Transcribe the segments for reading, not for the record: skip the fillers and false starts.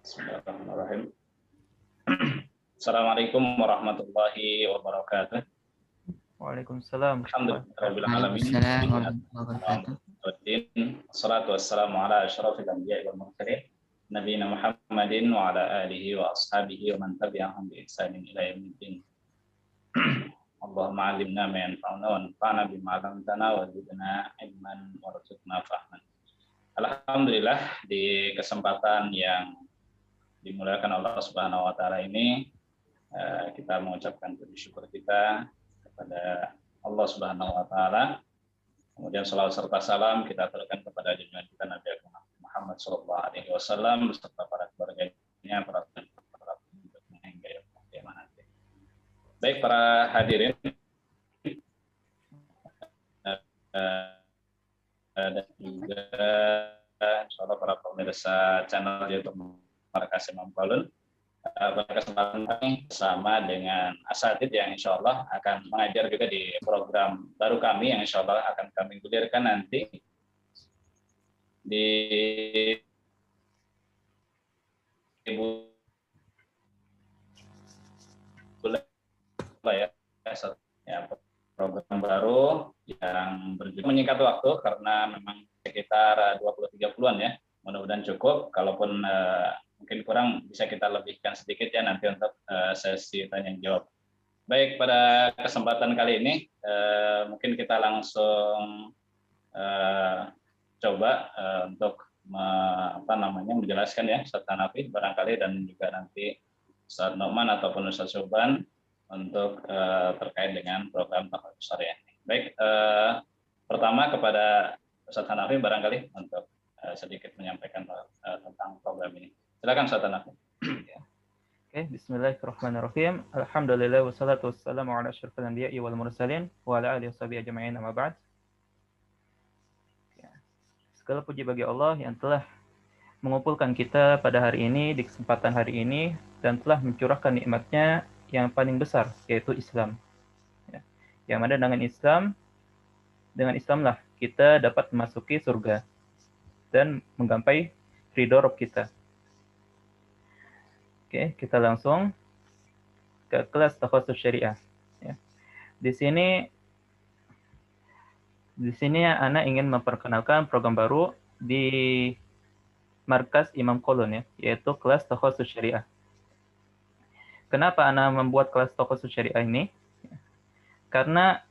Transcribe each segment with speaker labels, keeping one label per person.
Speaker 1: Bismillahirrahmanirrahim. Assalamualaikum warahmatullahi wabarakatuh.
Speaker 2: Waalaikumsalam.
Speaker 1: Alhamdulillahirabbil alamin.
Speaker 3: Waalaikumsalam warahmatullahi wabarakatuh.
Speaker 1: Wassalatu wassalamu ala asyrafil anbiya'i wal mursalin nabiyina Muhammadin wa ala alihi wa ashabihi wa man tabi'ahum bi ihsanin ila yaumiddin. Allahumma 'allimna ma yanfa'una wanfa'na bima 'allamtana wa zidna ilman warzuqna fahman. Alhamdulillah, di kesempatan yang dimuliakan Allah Subhanahu wa taala ini kita mengucapkan puji syukur kita kepada Allah Subhanahu wa taala. Kemudian salawat serta salam kita aturkan kepada junjungan kita Nabi Muhammad sallallahu alaihi wasallam beserta para keluarganya, para pengikutnya hingga yaumul qiyamah nanti. Baik para hadirin dan juga insyaallah para pemirsa channel YouTube Markas Imam Qaulun. Pada kesempatan kami bersama dengan asatidz yang insya Allah akan mengajar juga di program baru kami yang insya Allah akan kami gulirkan nanti di bulan ya, program baru yang berjudul menyingkat waktu karena memang sekitar 20-30-an ya, mudah-mudahan cukup. Kalaupun mungkin kurang bisa kita lebihkan sedikit ya nanti untuk sesi tanya jawab. Baik, pada kesempatan kali ini mungkin kita langsung coba untuk menjelaskan ya Ustaz Hanafi barangkali dan juga nanti Ustaz Nu'man ataupun Ustaz Syuban untuk terkait dengan program Tahfidz Syariah ini. Baik, pertama kepada Ustaz Hanafi barangkali untuk sedikit menyampaikan tentang program ini. Silakan Ustaz Hanafi.
Speaker 2: Oke, bismillahirrahmanirrahim. Alhamdulillah wassalatu wassalamu ala asyrafil anbiya'i wal mursalin wa ala alihi washabihi ajma'in amma ba'd. Segala puji bagi Allah yang telah mengumpulkan kita pada hari ini di kesempatan hari ini dan telah mencurahkan nikmat-Nya yang paling besar yaitu Islam. Ya. Yang mana dengan Islamlah kita dapat memasuki surga dan menggapai ridho Rabb kita. Oke, kita langsung ke kelas Tahfidz Syariah. Ya. Di sini Ana ingin memperkenalkan program baru di Markas Imam Qaulun ya, yaitu kelas Tahfidz Syariah. Kenapa Ana membuat kelas Tahfidz Syariah ini? Karena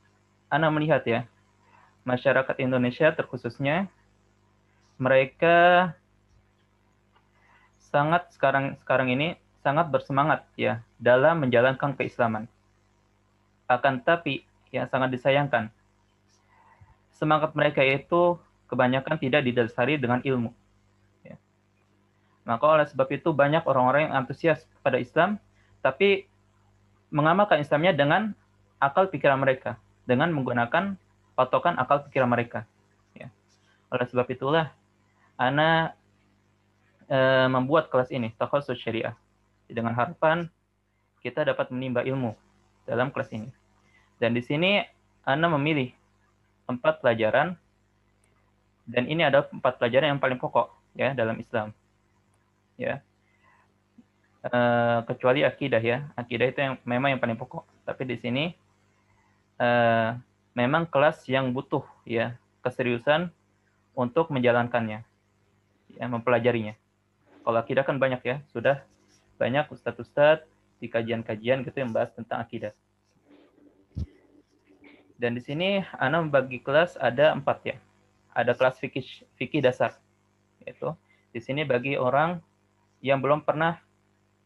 Speaker 2: Ana melihat ya, masyarakat Indonesia terkhususnya mereka sangat sekarang ini sangat bersemangat ya dalam menjalankan keislaman. Akan tapi yang sangat disayangkan, semangat mereka itu kebanyakan tidak didasari dengan ilmu. Ya. Maka oleh sebab itu banyak orang-orang yang antusias pada Islam, tapi mengamalkan Islamnya dengan akal pikiran mereka, dengan menggunakan patokan akal pikiran mereka. Ya. Oleh sebab itulah Ana membuat kelas ini, Tahfidz Syariah, dengan harapan kita dapat menimba ilmu dalam kelas ini. Dan di sini Ana memilih 4 pelajaran, dan ini ada 4 pelajaran yang paling pokok ya dalam Islam. Ya, kecuali akidah ya, akidah itu yang memang yang paling pokok. Tapi di sini memang kelas yang butuh ya keseriusan untuk menjalankannya, ya mempelajarinya. Kalau akidah kan banyak ya, sudah banyak ustadz-ustadz di kajian-kajian gitu yang membahas tentang akidah. Dan di sini Ana membagi kelas ada 4 ya. Ada kelas fikih dasar, yaitu di sini bagi orang yang belum pernah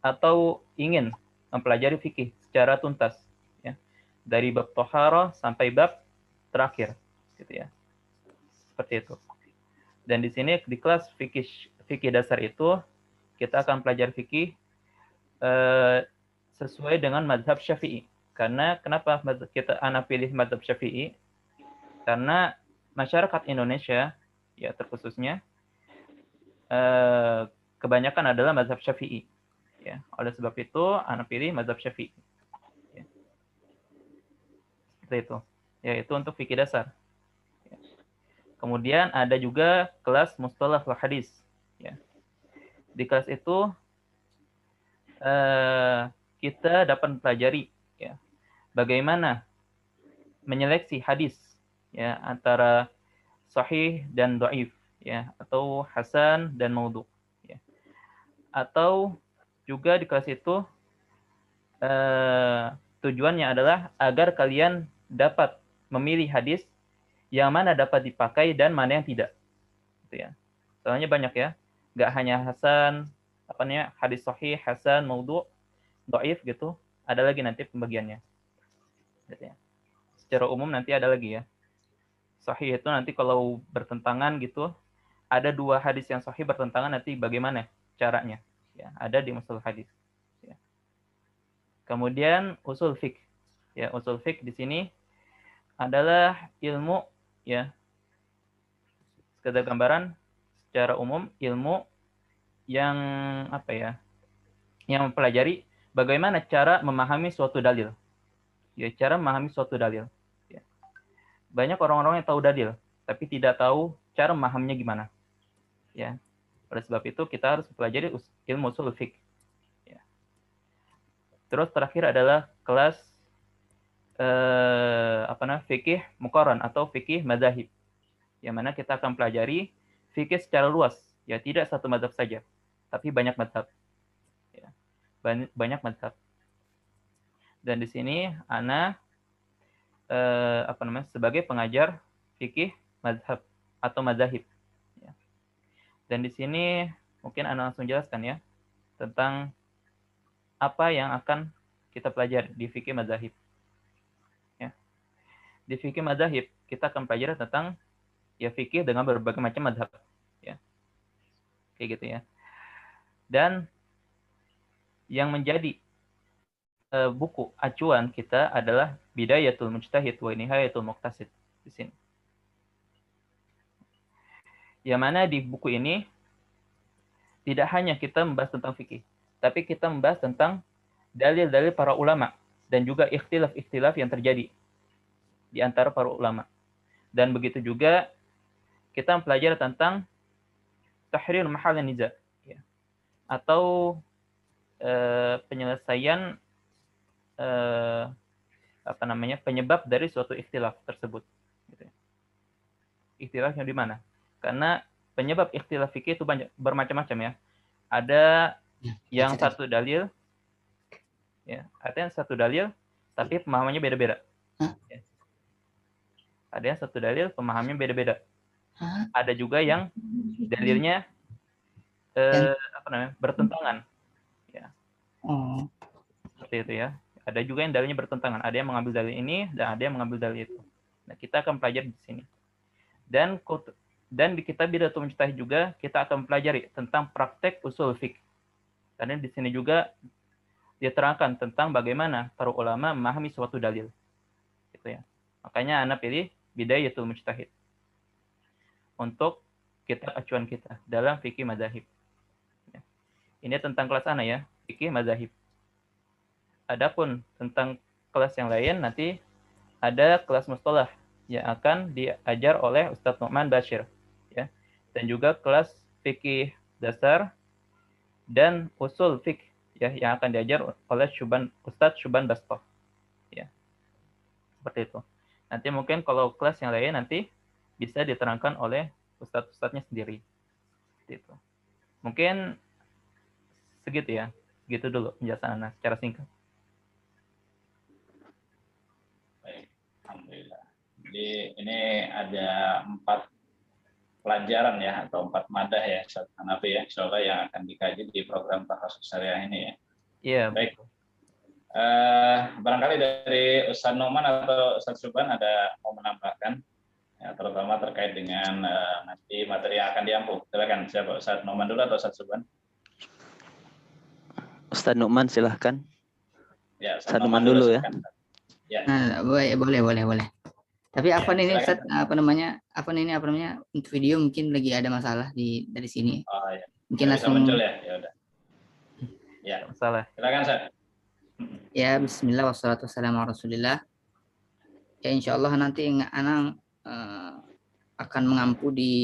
Speaker 2: atau ingin mempelajari fikih secara tuntas, ya, dari bab thaharah sampai bab terakhir, gitu ya. Seperti itu. Dan di sini di kelas fikih dasar itu kita akan pelajari fikih sesuai dengan mazhab Syafi'i. Karena kenapa Ana pilih mazhab Syafi'i? Karena masyarakat Indonesia ya terkhususnya kebanyakan adalah mazhab Syafi'i. Ya, oleh sebab itu Ana pilih mazhab Syafi'i. Ya. Seperti itu. Yaitu untuk fikih dasar. Ya. Kemudian ada juga kelas mustalah hadis. Ya. Di kelas itu kita dapat mempelajari ya bagaimana menyeleksi hadis ya antara sahih dan dhaif ya, atau hasan dan maudhu ya. Atau juga di kelas itu tujuannya adalah agar kalian dapat memilih hadis yang mana dapat dipakai dan mana yang tidak gitu ya. Soalnya banyak ya, nggak hanya hasan apa namanya hadis sahih, hasan, maudhu, dhaif gitu, ada lagi nanti pembagiannya gitu ya. Secara umum nanti ada lagi ya. Sahih itu nanti kalau bertentangan gitu, ada 2 hadis yang sahih bertentangan, nanti bagaimana caranya ya, ada di usul hadis ya. Kemudian usul fiqh ya, usul fiqh di sini adalah ilmu ya, sekedar gambaran secara umum, ilmu yang apa ya, yang mempelajari bagaimana cara memahami suatu dalil ya, cara memahami suatu dalil ya. Banyak orang-orang yang tahu dalil tapi tidak tahu cara memahaminya gimana ya. Oleh sebab itu kita harus mempelajari ilmu usul fiqh ya. Terus terakhir adalah kelas fikih muqaran atau fikih madzhab, yang mana kita akan pelajari fikih secara luas ya, tidak satu mazhab saja tapi banyak mazhab ya. Banyak mazhab. Dan di sini ana sebagai pengajar fikih mazhab atau madzhab ya. Dan di sini mungkin ana langsung jelaskan ya tentang apa yang akan kita pelajari di fikih madzhab ya. Di fikih madzhab kita akan pelajari tentang ya fikih dengan berbagai macam mazhab ya, kayak gitu ya. Dan yang menjadi buku acuan kita adalah Bidayatul Mujtahid wa Nihayatul Muqtasid di sini. Yang mana di buku ini tidak hanya kita membahas tentang fikih, tapi kita membahas tentang dalil-dalil para ulama dan juga ikhtilaf-ikhtilaf yang terjadi di antara para ulama. Dan begitu juga kita mempelajari tentang tahrir mahal niza ya, atau penyelesaian penyebab dari suatu ikhtilaf tersebut gitu ya. Ikhtilafnya di mana? Karena penyebab ikhtilaf fikih itu banyak, bermacam-macam ya. Ada yang satu dalil ya, ada yang satu dalil tapi pemahamannya beda-beda ya. Ada yang satu dalil pemahamannya beda-beda. Ada juga yang dalilnya bertentangan ya. Seperti itu ya. Ada juga yang dalilnya bertentangan. Ada yang mengambil dalil ini dan ada yang mengambil dalil itu. Nah, kita akan pelajari di sini. Dan di kitab Bidayatul Mujtahid juga kita akan pelajari tentang praktek usul fiqh. Karena di sini juga diterangkan tentang bagaimana para ulama memahami suatu dalil. Gitu ya. Makanya Anda pilih Bidayatul Mujtahid untuk kitab acuan kita dalam fikih madzhab. Ini tentang kelas Anda ya, fikih madzhab. Adapun tentang kelas yang lain nanti ada kelas mustalah yang akan diajar oleh Ustadz Nu'man Bashir ya. Dan juga kelas fikih dasar dan usul fikih ya yang akan diajar oleh Ustadz Syuban Bastoh ya. Seperti itu. Nanti mungkin kalau kelas yang lain nanti bisa diterangkan oleh ustadz-ustadznya sendiri. Seperti itu. Mungkin segitu ya. Gitu dulu penjelasan Ana secara singkat.
Speaker 1: Alhamdulillah. Jadi ini ada 4 pelajaran ya, atau 4 madah ya, Ustaz Hanafi ya, insyaallah yang akan dikaji di program Takhasus Syariah ini ya.
Speaker 2: Iya.
Speaker 1: Baik. Barangkali dari Ustaz Nu'man atau Ustaz Syuban ada mau menambahkan, ya, terutama terkait dengan nanti materi yang akan diampu. Silakan, siapa, Ustaz Nu'man dulu atau Ustaz Syuban?
Speaker 4: Ustaz Nu'man silahkan.
Speaker 1: Ya,
Speaker 4: Ustaz Nu'man dulu ya.
Speaker 3: Ya. Boleh. Tapi
Speaker 1: Ya,
Speaker 3: ini
Speaker 1: silakan.
Speaker 3: Ustaz, untuk video mungkin lagi ada masalah dari sini.
Speaker 1: Oh ya.
Speaker 3: Mungkin
Speaker 1: langsung muncul ya. Ya udah. Ya.
Speaker 2: Masalah.
Speaker 1: Silakan, Ustaz.
Speaker 3: Ya, bismillah wassalatu wassalamu ala Rasulillah. Ya, insyaallah nanti Anang akan mengampu di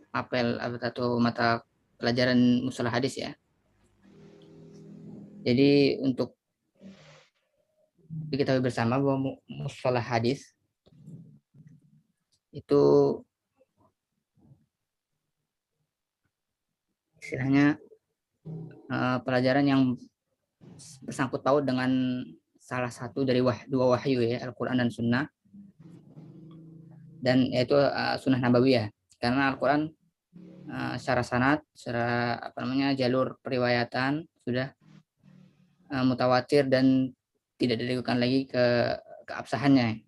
Speaker 3: apel atau mata pelajaran mustalah hadis ya. Jadi untuk diketahui bersama bahwa mustalah hadis itu istilahnya pelajaran yang bersangkut paut dengan salah satu dari dua wahyu ya, Al-Quran dan Sunnah, dan yaitu Sunnah Nabawiyah. Karena Al-Quran secara sanad, secara jalur periwayatan sudah mutawatir dan tidak diragukan lagi keabsahannya.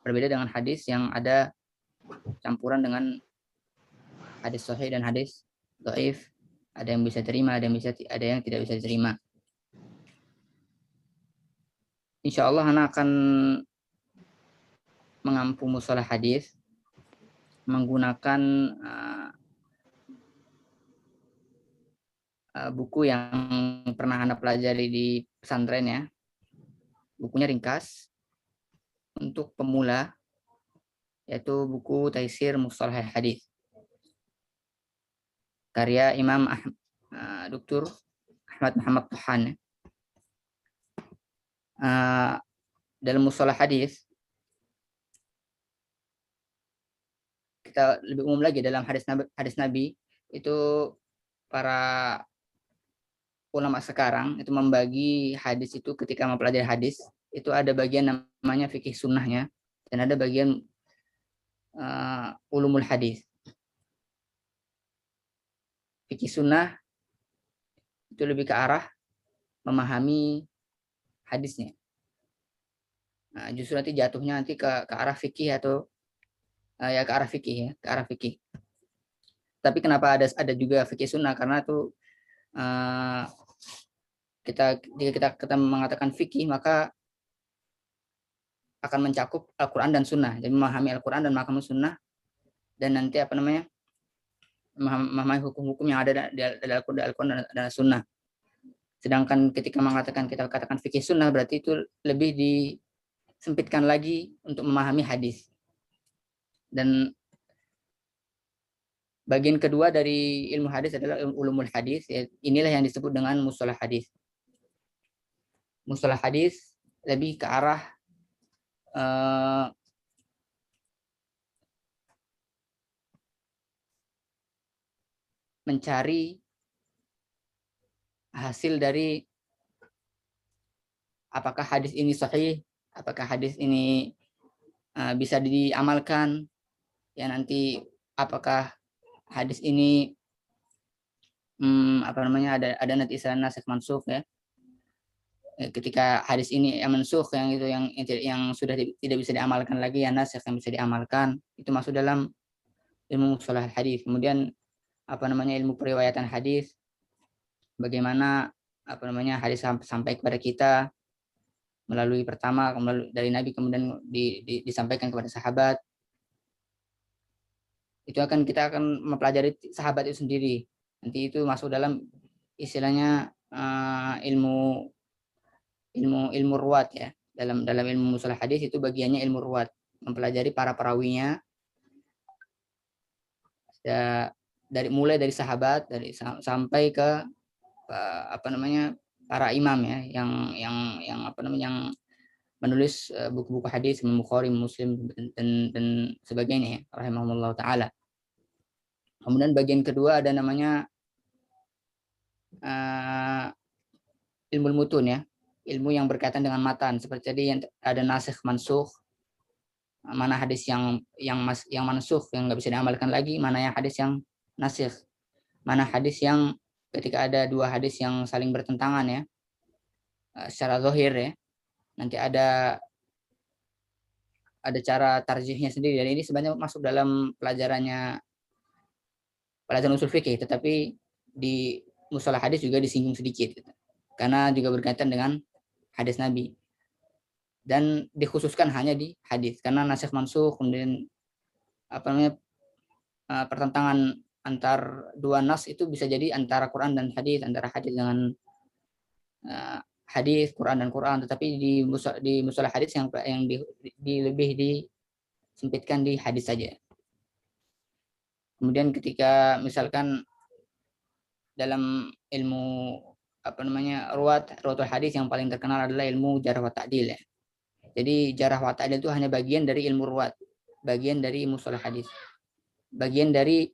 Speaker 3: Berbeda dengan hadis yang ada campuran dengan hadis sahih dan hadis dhaif. Ada yang bisa terima, ada yang tidak bisa diterima. Insya Allah anak akan mengampu mustalah hadis menggunakan buku yang pernah Anda pelajari di pesantren ya. Bukunya ringkas untuk pemula, yaitu buku Taisir Mustalah Hadis karya Imam Dr. Ahmad Muhammad Tuhan. Dalam mustalah hadis kita lebih umum lagi, dalam hadis Nabi itu para ulama sekarang itu membagi hadis itu, ketika mempelajari hadis itu ada bagian namanya fikih sunnahnya dan ada bagian ulumul hadis. Fikih sunnah itu lebih ke arah memahami hadisnya. Nah, justru nanti jatuhnya nanti ke arah fikih atau ya ke arah fikih ya, ke arah fikih. Tapi kenapa ada juga fikih sunnah? Karena itu jika kita mengatakan fikih maka akan mencakup Al-Quran dan Sunnah. Jadi memahami Al-Quran dan memahami Sunnah dan nanti memahami hukum-hukum yang ada di Al-Quran dan Sunnah. Sedangkan ketika kita katakan fikih sunnah berarti itu lebih disempitkan lagi untuk memahami hadis. Dan bagian kedua dari ilmu hadis adalah ulumul hadis. Inilah yang disebut dengan mustalah hadis. Mustalah hadis lebih ke arah mencari hasil dari apakah hadis ini sahih, apakah hadis ini bisa diamalkan, ya nanti apakah hadis ini ada nanti istilah nasikh mansukh ya. Ketika hadis ini yang mansukh, yang sudah tidak bisa diamalkan lagi, ya nasikh yang bisa diamalkan, itu masuk dalam ilmu mustalah hadis. Kemudian ilmu periwayatan hadis, bagaimana hadis sampai kepada kita melalui dari Nabi, kemudian disampaikan kepada sahabat. Kita akan mempelajari sahabat itu sendiri. Nanti itu masuk dalam istilahnya ilmu ruwat ya. Dalam ilmu mustalah hadis itu bagiannya ilmu ruwat, mempelajari para perawinya mulai dari sahabat sampai ke para imam ya yang menulis buku-buku hadis, Bukhari, Muslim dan sebagainya ya, rahimahullah taala. Kemudian bagian kedua ada namanya ilmu mutun ya, ilmu yang berkaitan dengan matan, seperti tadi yang ada nasikh mansukh, mana hadis yang mansukh yang nggak bisa diamalkan lagi, mana yang hadis yang nasikh, mana hadis yang ketika ada dua hadis yang saling bertentangan ya secara zahir ya, nanti ada cara tarjihnya sendiri. Dan ini sebenarnya masuk dalam pelajaran usul fikih, tetapi di mustalah hadis juga disinggung sedikit gitu. Karena juga berkaitan dengan hadis Nabi dan dikhususkan hanya di hadis, karena nasikh mansukh, kemudian pertentangan antar dua nas itu bisa jadi antara Quran dan hadis, antara hadis dengan hadis, Quran dan Quran. Tetapi di mustalah hadis yang lebih disempitkan di hadis saja. Kemudian ketika misalkan dalam ilmu ruwatul hadis yang paling terkenal adalah ilmu jarh wa ta'dil ya. Jadi jarh wa ta'dil itu hanya bagian dari ilmu ruwat, bagian dari mustalah hadis, bagian dari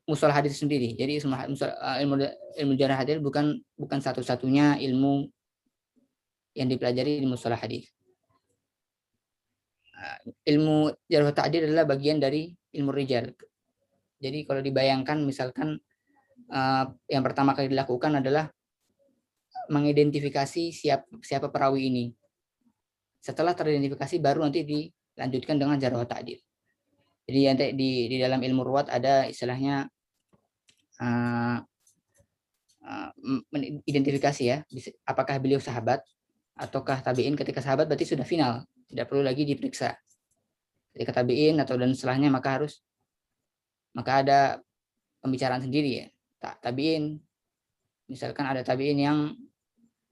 Speaker 3: mustalah hadis sendiri. Jadi ilmu jarh hadis bukan satu-satunya ilmu yang dipelajari di mustalah hadis. Ilmu jarh wa ta'dil adalah bagian dari ilmu rijal. Jadi kalau dibayangkan misalkan yang pertama kali dilakukan adalah mengidentifikasi siapa perawi ini. Setelah teridentifikasi baru nanti dilanjutkan dengan jarh wa ta'dil. Jadi nanti di dalam ilmu ruwat ada istilahnya identifikasi ya, apakah beliau sahabat ataukah tabi'in. Ketika sahabat berarti sudah final, tidak perlu lagi diperiksa. Ketika tabi'in atau dan setelahnya maka ada pembicaraan sendiri ya. Tabi'in, misalkan ada tabi'in yang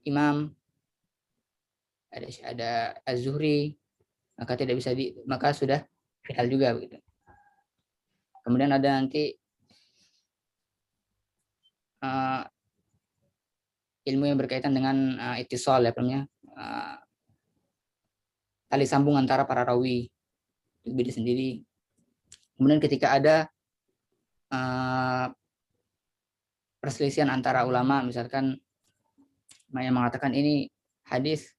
Speaker 3: imam, ada Az-Zuhri, maka tidak bisa maka sudah final juga begitu. Kemudian ada nanti ilmu yang berkaitan dengan ittisal ya, tali sambung antara para rawi, itu beda sendiri. Kemudian ketika ada perselisihan antara ulama, misalkan yang mengatakan ini hadis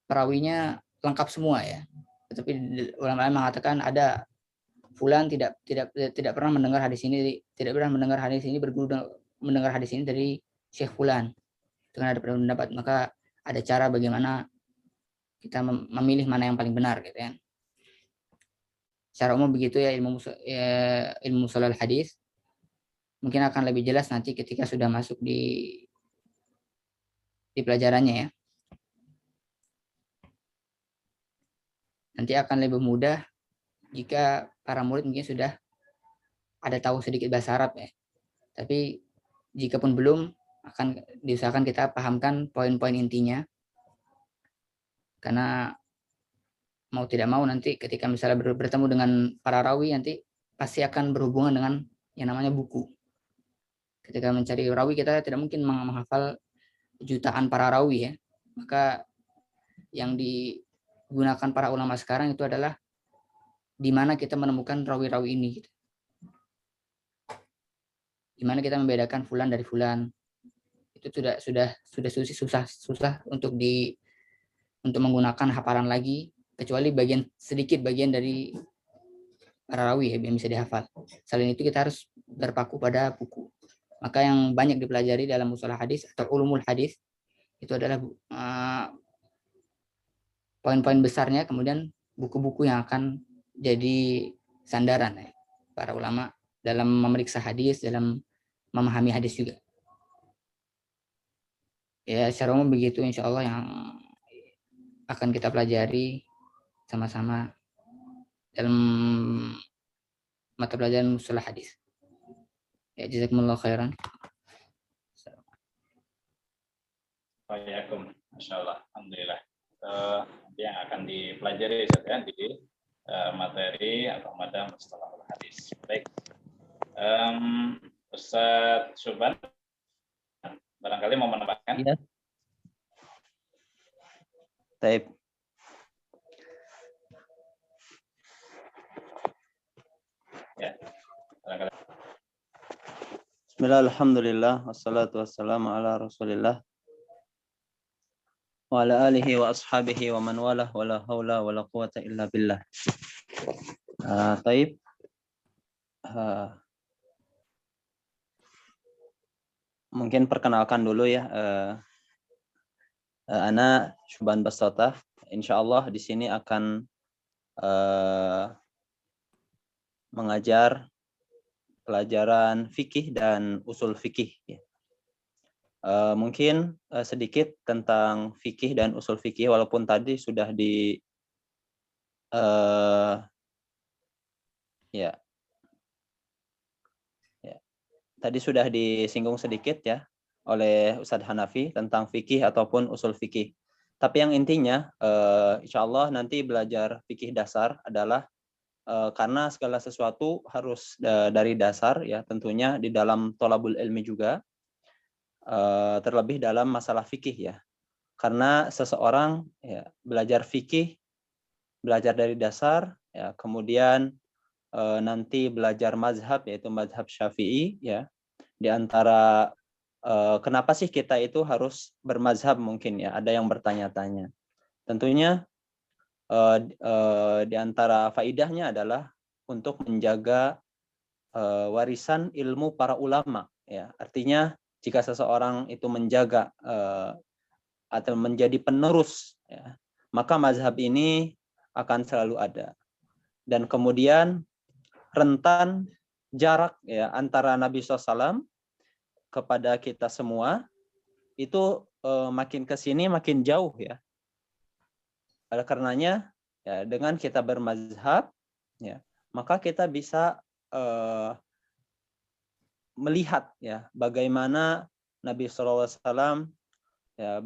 Speaker 3: perawinya lengkap semua ya, tetapi ulama mengatakan ada fulan tidak pernah mendengar hadis ini, berguru mendengar hadis ini dari Syekh fulan. Dengan ada pendapat, maka ada cara bagaimana kita memilih mana yang paling benar gitu ya. Secara umum begitu ya ilmu mustalah hadis. Mungkin akan lebih jelas nanti ketika sudah masuk di pelajarannya ya. Nanti akan lebih mudah jika para murid mungkin sudah ada tahu sedikit bahasa Arab ya. Tapi jikapun belum, akan diusahakan kita pahamkan poin-poin intinya. Karena mau tidak mau nanti ketika misalnya bertemu dengan para rawi, nanti pasti akan berhubungan dengan yang namanya buku. Ketika mencari rawi, kita tidak mungkin menghafal jutaan para rawi ya. Maka yang digunakan para ulama sekarang itu adalah di mana kita menemukan rawi-rawi ini gitu. Di mana kita membedakan fulan dari fulan. Itu sudah susah untuk menggunakan hafalan lagi, kecuali sedikit bagian dari para rawi ya, yang bisa dihafal. Selain itu kita harus berpaku pada buku. Maka yang banyak dipelajari dalam mustalah hadis atau ulumul hadis itu adalah poin-poin besarnya, kemudian buku-buku yang akan jadi sandaran ya, para ulama dalam memeriksa hadis, dalam memahami hadis juga. Ya, secara umum begitu insya Allah yang akan kita pelajari sama-sama dalam mata pelajaran mustalah hadis. Ya, jazakumullah khairan.
Speaker 1: Waalaikumsalam. Masyaallah, alhamdulillah. Yang akan dipelajari ya, di materi atau mada mustalah hadis. Baik. Ustaz Syuban, barangkali mau menambahkan?
Speaker 4: Iya. Baik.
Speaker 1: Ya. Barangkali.
Speaker 4: Bismillah, alhamdulillah, wassalatu wassalamu ala rasulillah wa ala alihi wa ashabihi wa man walah, wa la hawla wa la quwata illa billah. Taib. Mungkin perkenalkan dulu ya. Ana Syuban Bastata. Insyaallah di sini akan mengajar pelajaran fikih dan usul fikih. Mungkin sedikit tentang fikih dan usul fikih, walaupun tadi sudah tadi sudah disinggung sedikit ya oleh Ustadz Hanafi tentang fikih ataupun usul fikih. Tapi yang intinya, insya Allah nanti belajar fikih dasar adalah karena segala sesuatu harus dari dasar ya, tentunya di dalam thalabul ilmi juga, terlebih dalam masalah fikih ya. Karena seseorang ya, belajar fikih, belajar dari dasar ya, kemudian nanti belajar mazhab, yaitu mazhab Syafi'i ya. Di antara kenapa sih kita itu harus bermazhab, mungkin ya ada yang bertanya-tanya. Tentunya di antara faidahnya adalah untuk menjaga warisan ilmu para ulama ya. Artinya jika seseorang itu menjaga atau menjadi penerus ya, maka mazhab ini akan selalu ada. Dan kemudian rentan jarak ya antara Nabi SAW kepada kita semua itu makin ke sini makin jauh ya. Oleh karenanya ya, dengan kita bermazhab ya, maka kita bisa melihat ya bagaimana Nabi SAW ya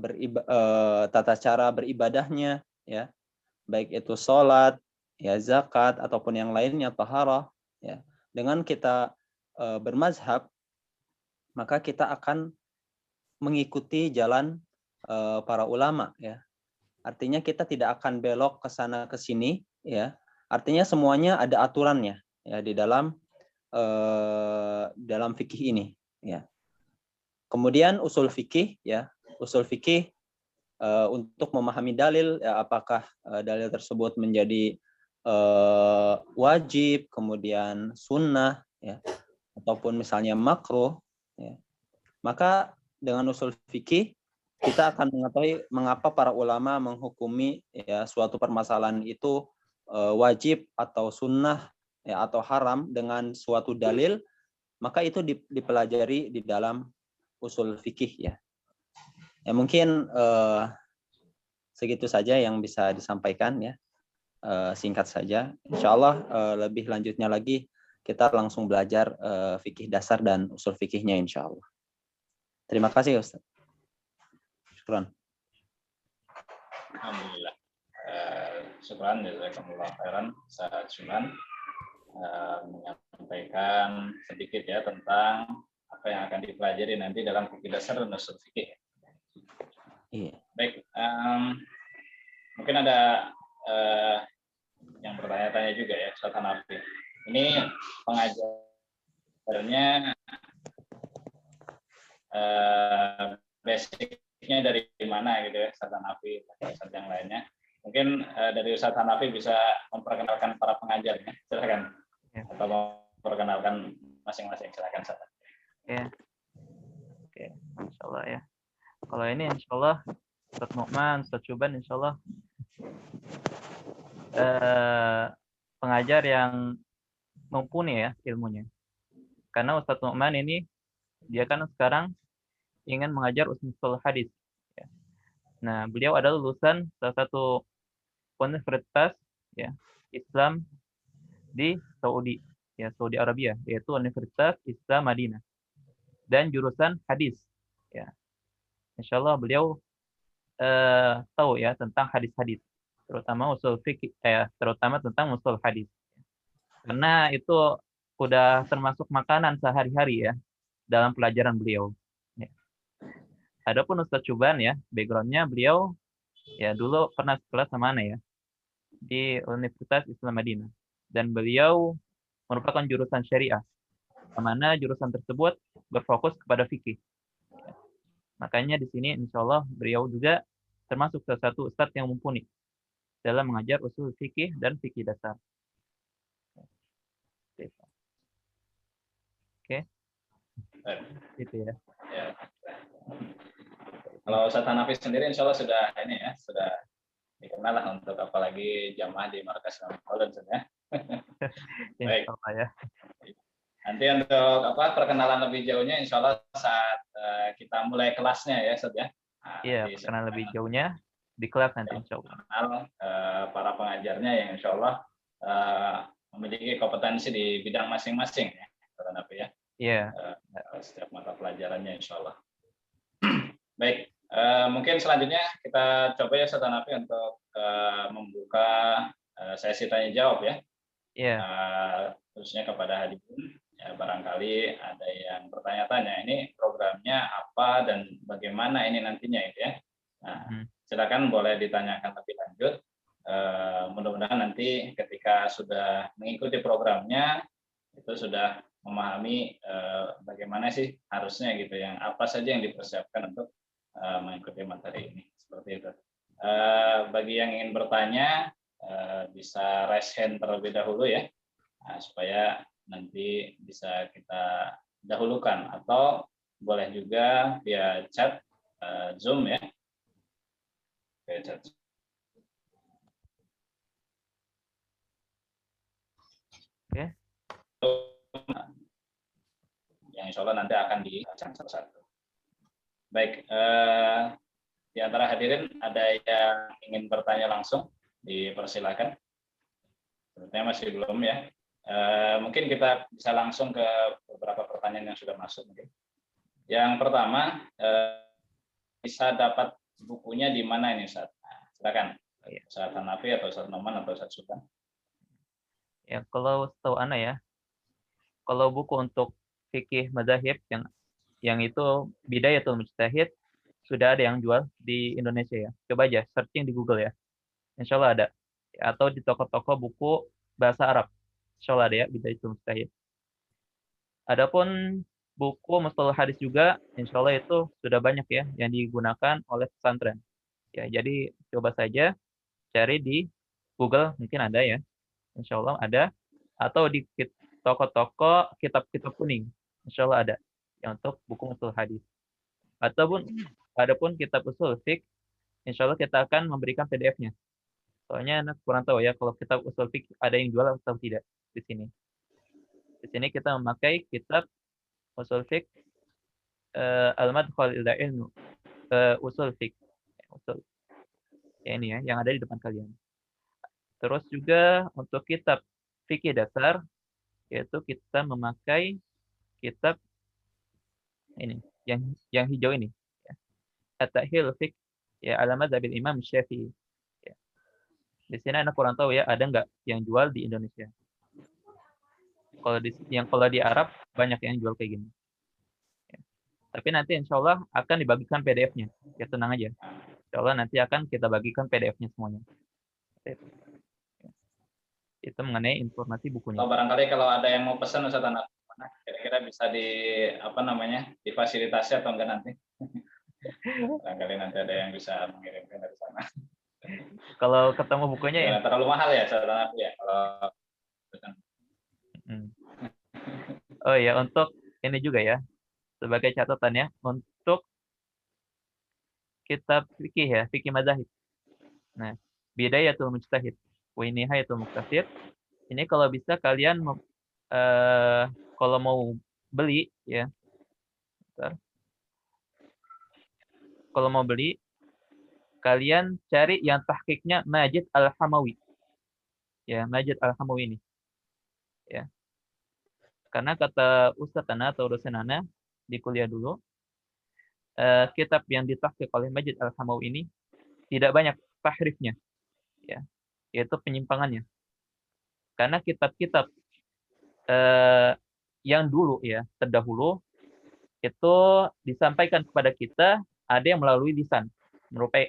Speaker 4: tata cara beribadahnya ya, baik itu sholat ya, zakat ataupun yang lainnya, taharah ya. Dengan kita bermazhab, maka kita akan mengikuti jalan para ulama ya. Artinya kita tidak akan belok ke sana ke sini ya. Artinya semuanya ada aturannya ya di dalam fikih ini ya. Kemudian usul fikih ya. Usul fikih untuk memahami dalil ya, apakah dalil tersebut menjadi wajib, kemudian sunnah ya, ataupun misalnya makruh ya. Maka dengan usul fikih kita akan mengetahui mengapa para ulama menghukumi ya suatu permasalahan itu wajib atau sunnah ya, atau haram dengan suatu dalil, maka itu dipelajari di dalam usul fikih ya. Ya mungkin segitu saja yang bisa disampaikan ya, singkat saja. Insya Allah lebih lanjutnya lagi kita langsung belajar fikih dasar dan usul fikihnya insya Allah. Terima kasih Ustaz. Syukran.
Speaker 1: Alhamdulillah. Syukran, jazakumullah khairan, Ustaz Syukran menyampaikan sedikit ya tentang apa yang akan dipelajari nanti dalam fikih dasar dan usul fikih.
Speaker 4: Iya.
Speaker 1: Baik, mungkin ada yang bertanya-tanya juga ya, Ustaz Hanafi. Ini pengajarnya basicnya dari mana gitu ya, Ustaz Hanafi, Ustaz yang lainnya. Mungkin dari Ustaz Hanafi bisa memperkenalkan para pengajarnya, silakan. Ya. Atau memperkenalkan masing-masing, silakan Ustaz.
Speaker 2: Ya. Oke, insyaallah ya. Kalau ini insyaallah Ustaz Nu'man, Ustaz Syuban insyaallah pengajar yang mumpuni ya ilmunya. Karena Ustaz Nu'man ini dia kan sekarang ingin mengajar usul hadis. Ya. Nah, beliau adalah lulusan salah satu universitas ya Islam di Saudi ya, Saudi Arabia, yaitu Universitas Islam Madinah, dan jurusan hadis ya. Insyaallah beliau tahu ya tentang hadis-hadis, terutama usul fikih terutama tentang usul hadis. Karena itu sudah termasuk makanan sehari-hari ya dalam pelajaran beliau. Ya. Adapun Ustaz Syuban ya, background-nya beliau ya dulu pernah sekolah sama ana ya di Universitas Islam Madinah, dan beliau merupakan jurusan syariah, di mana jurusan tersebut berfokus kepada fikih. Makanya di sini insya Allah beliau juga termasuk salah satu ustadz yang mumpuni dalam mengajar usul fikih dan fikih dasar. Oke. Itu ya.
Speaker 1: Kalau Ustaz Hanafi sendiri insya Allah sudah ini ya, sudah dikenal lah untuk apalagi jamaah di Markas Holland ya. Baik.
Speaker 2: Ya.
Speaker 1: Nanti untuk perkenalan lebih jauhnya insya Allah saat kita mulai kelasnya ya Ustaz ya.
Speaker 2: Iya, perkenalan lebih jauhnya di kelas nanti insya Allah.
Speaker 1: Kenal para pengajarnya yang insya Allah memiliki kompetensi di bidang masing-masing ya, Ustaz Hanafi ya.
Speaker 2: Iya.
Speaker 1: Setiap mata pelajarannya insya Allah. Baik, mungkin selanjutnya kita coba ya Ustaz Hanafi untuk membuka sesi tanya jawab ya.
Speaker 2: Ya,
Speaker 1: khususnya kepada hadirin. Ya, barangkali ada yang bertanya-tanya, ini programnya apa dan bagaimana ini nantinya itu ya. Nah, silakan boleh ditanyakan lebih lanjut. Mudah-mudahan nanti ketika sudah mengikuti programnya itu sudah memahami bagaimana sih harusnya gitu, yang apa saja yang dipersiapkan untuk mengikuti materi ini, seperti itu. Bagi yang ingin bertanya bisa raise hand terlebih dahulu ya, supaya nanti bisa kita dahulukan, atau boleh juga via chat Zoom ya, via chat.
Speaker 2: Oke.
Speaker 1: Yang insya Allah nanti akan dicek satu-satu. Baik, di antara hadirin ada yang ingin bertanya langsung, dipersilakan. Sepertinya masih belum ya. Mungkin kita bisa langsung ke beberapa pertanyaan yang sudah masuk mungkin. Yang pertama, bisa dapat bukunya di mana ini, Ustaz? Nah, silakan. Ustaz Hanafi atau Ustaz Noman atau Ustaz Sultan.
Speaker 2: Ya, kalau setahu Ana ya, kalau buku untuk fikih madzhab yang itu Bidayatul Mujtahid sudah ada yang jual di Indonesia ya. Coba aja searching di Google ya. Insya Allah ada. Atau di toko-toko buku bahasa Arab. Insya Allah ada ya, Bidayatul Mujtahid. Adapun buku Mustalah Hadis juga, insya Allah itu sudah banyak ya yang digunakan oleh pesantren. Ya, jadi coba saja cari di Google, mungkin ada ya. Insya Allah ada. Atau di toko-toko kitab-kitab kuning. Insya Allah ada yang untuk buku Mustalah Hadis. Adapun kitab usul fiqh, insya Allah kita akan memberikan PDF-nya. Soalnya anak kurang tahu ya kalau kitab usul fiqh ada yang jual atau tidak di sini. Di sini kita memakai kitab usul fiqh Al-Madkhal ila Ilmu usul fiqh. Usul. Ya ini ya yang ada di depan kalian. Terus juga untuk kitab fikih dasar yaitu kita memakai kitab ini yang hijau ini ya. At-Tahil Fiqh ya ala madzhabil Imam Syafi'i. Ya. Di sini anak kurang tahu ya ada nggak yang jual di Indonesia. Kalau di Arab banyak yang jual kayak gini. Ya. Tapi nanti insya Allah akan dibagikan PDF-nya. Ya tenang aja. Insya Allah nanti akan kita bagikan PDF-nya semuanya. Ya. Itu mengenai informasi bukunya.
Speaker 1: Atau barangkali kalau ada yang mau pesan Ustaz Anak, kira-kira bisa difasilitasi atau enggak nanti? Barangkali nanti ada yang bisa mengirimkan dari sana.
Speaker 2: Kalau ketemu bukunya ya.
Speaker 1: Terlalu mahal ya Ustaz Anak ya kalau.
Speaker 2: Oh ya, untuk ini juga ya, sebagai catatan ya, untuk kitab fikih ya, fikih madzhab. Nah, Bidayatul Mujtahid wa Nihayatul Muqtasid. Ini kalau bisa kalian kalau mau beli ya. Bentar. Kalau mau beli kalian cari yang tahqiqnya Majid Al-Hamawi. Ya, Majid Al-Hamawi ini. Ya. Karena kata Ustaz Ana atau dosen Ana di kuliah dulu, kitab yang ditahqiq oleh Majid Al-Hamawi ini tidak banyak tahrifnya, ya, yaitu penyimpangannya. Karena kitab-kitab yang dulu ya terdahulu itu disampaikan kepada kita ada yang melalui lisan,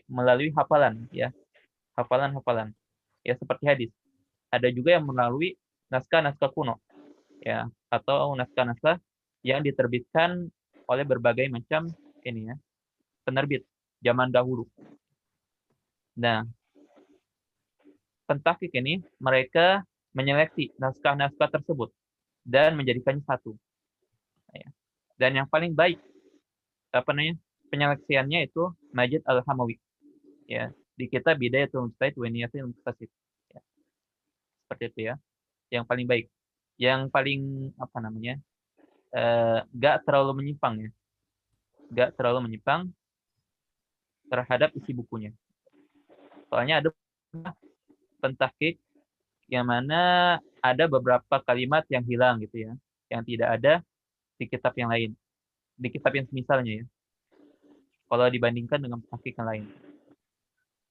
Speaker 2: melalui hafalan, ya, hafalan-hafalan, ya seperti hadis. Ada juga yang melalui naskah-naskah kuno, ya, atau naskah-naskah yang diterbitkan oleh berbagai macam ini ya penerbit zaman dahulu. Nah, pentahqiq ini mereka menyeleksi naskah-naskah tersebut dan menjadikannya satu. Ya. Dan yang paling baik penyeleksiannya itu Majid Al-Hamawi. Ya, di kitab Bidayatul Mujtahid wa Nihayatul Muqtasid. Ya. Seperti itu ya. Yang paling baik. Yang paling nggak terlalu menyimpang ya. Nggak terlalu menyimpang terhadap isi bukunya. Soalnya ada pentahqiq yang mana ada beberapa kalimat yang hilang gitu ya, yang tidak ada di kitab yang lain, di kitab yang semisalnya ya. Kalau dibandingkan dengan pentahqiq yang lain.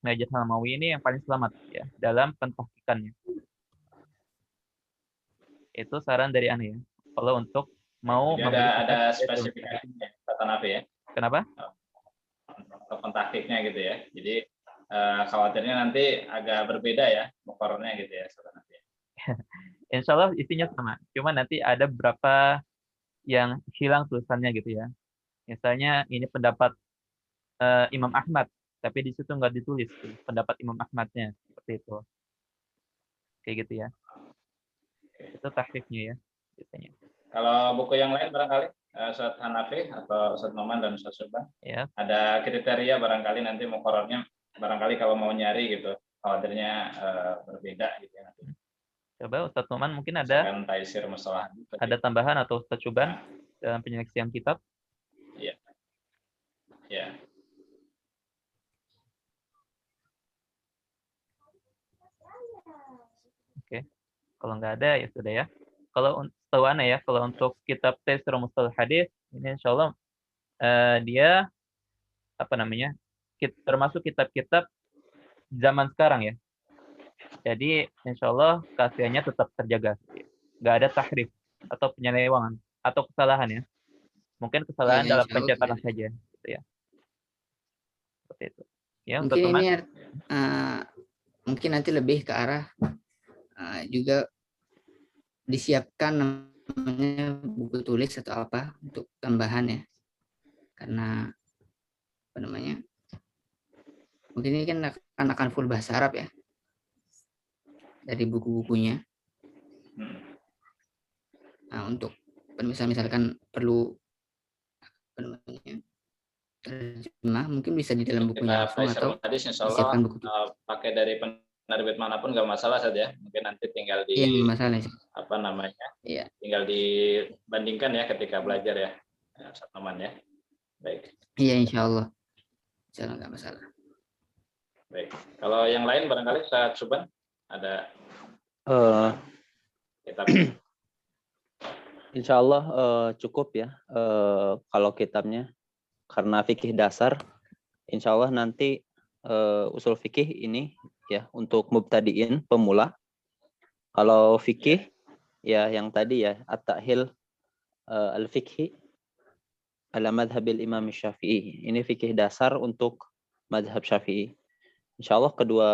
Speaker 2: Majid Al-Hamawi ini yang paling selamat ya dalam pentahqiqannya. Itu saran dari Ana ya. Kalau untuk mau
Speaker 1: Jadi
Speaker 2: membeli
Speaker 1: ada
Speaker 2: kitab
Speaker 1: spesifikasinya, kata Nafi ya,
Speaker 2: Kenapa?
Speaker 1: untuk tahqiqnya gitu ya. Jadi khawatirnya nanti agak berbeda ya mukornya gitu ya, kata Nafi.
Speaker 2: Insya Allah isinya sama. Cuma nanti ada beberapa yang hilang tulisannya gitu ya. Misalnya ini pendapat Imam Ahmad, tapi di situ nggak ditulis tuh, pendapat Imam Ahmadnya seperti itu. Kayak gitu ya. Itu tahqiqnya ya biasanya.
Speaker 1: Kalau buku yang lain barangkali Ustaz Hanafi atau Ustaz Noman dan Ustaz Subhan,
Speaker 2: Ya.
Speaker 1: ada kriteria barangkali nanti mukorornya barangkali kalau mau nyari gitu, khawatirnya berbeda gitu ya.
Speaker 2: Coba Ustadz Noman mungkin ada
Speaker 1: Misalkan taisir masalah
Speaker 2: tambahan atau Ustadz Syuban dalam penyeleksian kitab.
Speaker 1: Iya. Ya.
Speaker 2: Oke. Kalau nggak ada ya sudah ya. Kalau tahu Ana ya, kalau untuk kitab Taisir Mustalah Hadis ini insya Allah dia apa namanya? Termasuk kitab-kitab zaman sekarang ya. Jadi insya Allah keasliannya tetap terjaga. Nggak ada tahrif atau penyelewangan atau kesalahan ya. Mungkin kesalahan
Speaker 3: Iya,
Speaker 2: dalam
Speaker 3: insya Allah
Speaker 2: pencetakan
Speaker 3: tidak.
Speaker 2: saja gitu ya. Seperti itu. Ya,
Speaker 3: Mungkin
Speaker 2: untuk
Speaker 3: ini mungkin nanti lebih ke arah juga disiapkan namanya buku tulis atau apa untuk tambahan ya, karena apa namanya, mungkin ini kan akan full bahasa Arab ya dari buku-bukunya. Nah, untuk misalkan perlu apa namanya terjemah, mungkin bisa di dalam bukunya langsung atau
Speaker 1: Hadis insya
Speaker 3: disiapkan
Speaker 1: Allah
Speaker 3: buku
Speaker 1: pakai dari penerbit manapun nggak masalah saja. Mungkin nanti tinggal di
Speaker 3: yang masalah sih.
Speaker 1: apa namanya,
Speaker 3: Iya.
Speaker 1: tinggal dibandingkan ya ketika belajar ya, Ustaz Noman ya. Baik.
Speaker 3: Iya, insya Allah nggak masalah.
Speaker 1: Baik. Kalau yang lain barangkali Ustaz Subhan ada kitab.
Speaker 4: Insya Allah cukup ya kalau kitabnya, karena fikih dasar. Insya Allah nanti usul fikih ini ya untuk mubtadiin, pemula. Kalau fikih ya yang tadi ya at-ta'hil al-fikhi ala madhabil Imam Syafi'i. Ini fikih dasar untuk madhab Syafi'i. Insya Allah kedua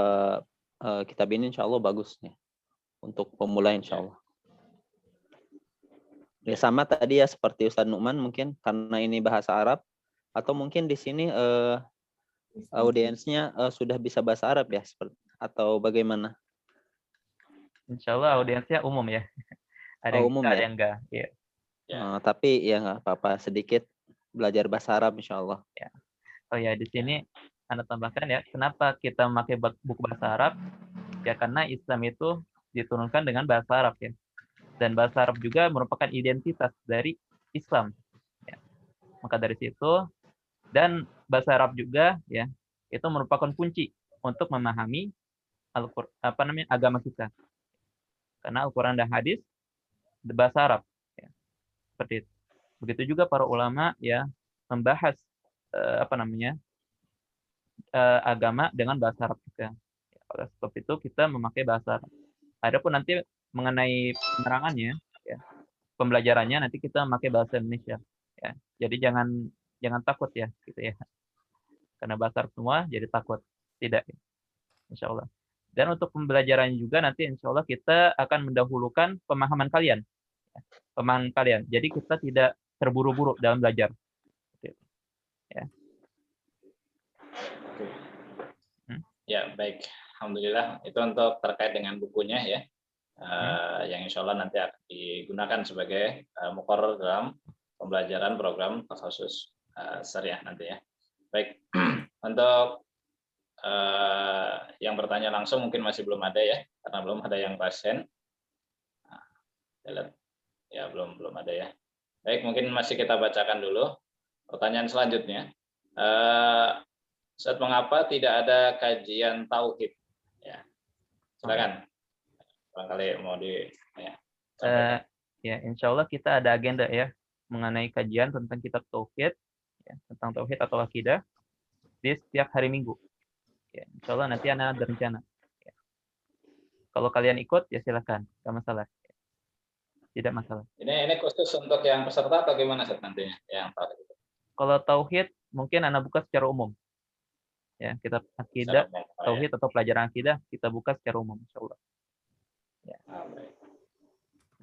Speaker 4: kitab ini insya Allah bagus ya untuk pemula insya Allah. Ya sama tadi ya seperti Ustadz Nu'man, mungkin karena ini bahasa Arab atau mungkin di sini audiensnya sudah bisa bahasa Arab ya, seperti atau bagaimana?
Speaker 2: Insya Allah audiensnya umum ya. Ada yang
Speaker 4: umum
Speaker 2: bisa,
Speaker 4: ya?
Speaker 2: ada yang enggak. Ya.
Speaker 4: Tapi ya nggak apa-apa, sedikit belajar bahasa Arab insya Allah.
Speaker 2: Ya. Oh ya, di sini Anda tambahkan ya, kenapa kita memakai buku bahasa Arab? Ya karena Islam itu diturunkan dengan bahasa Arab ya. Dan bahasa Arab juga merupakan identitas dari Islam. Ya. Maka dari situ, dan bahasa Arab juga ya itu merupakan kunci untuk memahami agama kita. Karena Al-Quran dan Hadis bahasa Arab. Ya. Seperti itu. Begitu juga para ulama ya membahas agama dengan bahasa Arab juga. Ya, oleh sebab itu kita memakai bahasa Arab. Adapun nanti mengenai penerangannya, ya, pembelajarannya nanti kita memakai bahasa Indonesia. Ya. Jadi jangan takut ya, gitu ya. Karena bahasa Arab semua jadi takut. Tidak, insya Allah. Dan untuk pembelajarannya juga nanti insya Allah kita akan mendahulukan pemahaman kalian. Ya. Pemahaman kalian. Jadi kita tidak terburu-buru dalam belajar. Ya.
Speaker 1: Ya, baik. Alhamdulillah. Itu untuk terkait dengan bukunya ya. Yang insya Allah nanti akan digunakan sebagai muqarrar dalam pembelajaran program khusus syariah nanti ya. Baik. Untuk yang bertanya langsung mungkin masih belum ada ya, karena belum ada yang pasien. Ya, belum ada ya. Baik, mungkin masih kita bacakan dulu pertanyaan selanjutnya. Ustaz, mengapa tidak ada kajian tauhid? Ya, silakan. Barangkali mau
Speaker 2: ya, insya Allah kita ada agenda ya mengenai kajian tentang kitab tauhid, ya, tentang tauhid atau akidah di setiap hari Minggu. Ya, insya Allah nanti Anda ada rencana. Ya. Kalau kalian ikut ya silakan, nggak masalah. tidak masalah.
Speaker 1: Ini khusus untuk yang peserta atau gimana Ustaz nantinya? Yang tauhid.
Speaker 2: Kalau tauhid mungkin Anda buka secara umum. Ya, kita akidah,
Speaker 1: Secara umum. Oh, ya.
Speaker 2: tauhid atau pelajaran akidah kita buka secara umum insyaallah.
Speaker 1: Baik.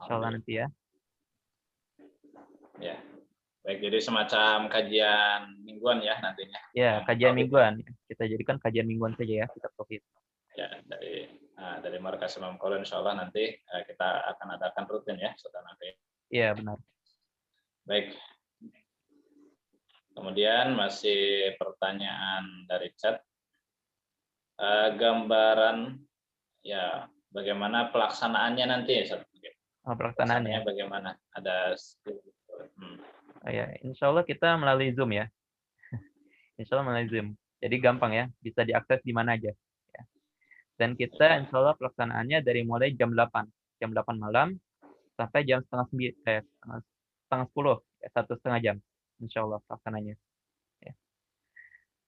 Speaker 2: Insyaallah nanti ya.
Speaker 1: Ya. Baik, jadi semacam kajian mingguan ya nantinya.
Speaker 2: Ya,
Speaker 1: Yang
Speaker 2: kajian
Speaker 1: tauhid.
Speaker 2: mingguan. Kita jadikan kajian mingguan saja ya kitab tauhid.
Speaker 1: Ya, dari Markas Imam Qaulun insyaallah nanti kita akan adakan rutin ya setelah nanti.
Speaker 2: Iya, benar.
Speaker 1: Baik. Kemudian masih pertanyaan dari chat. Gambaran ya bagaimana pelaksanaannya nanti ya Ustaz?
Speaker 2: Pelaksanaannya.
Speaker 1: Bagaimana? Ada
Speaker 2: Ya, insyaallah kita melalui Zoom ya. Insyaallah melalui Zoom. Jadi gampang ya, bisa diakses di mana aja. Ya. Dan kita insyaallah pelaksanaannya dari mulai jam 8 malam sampai jam setengah 10, ya, 1,5 jam. Insyaallah pelaksananya. Ya.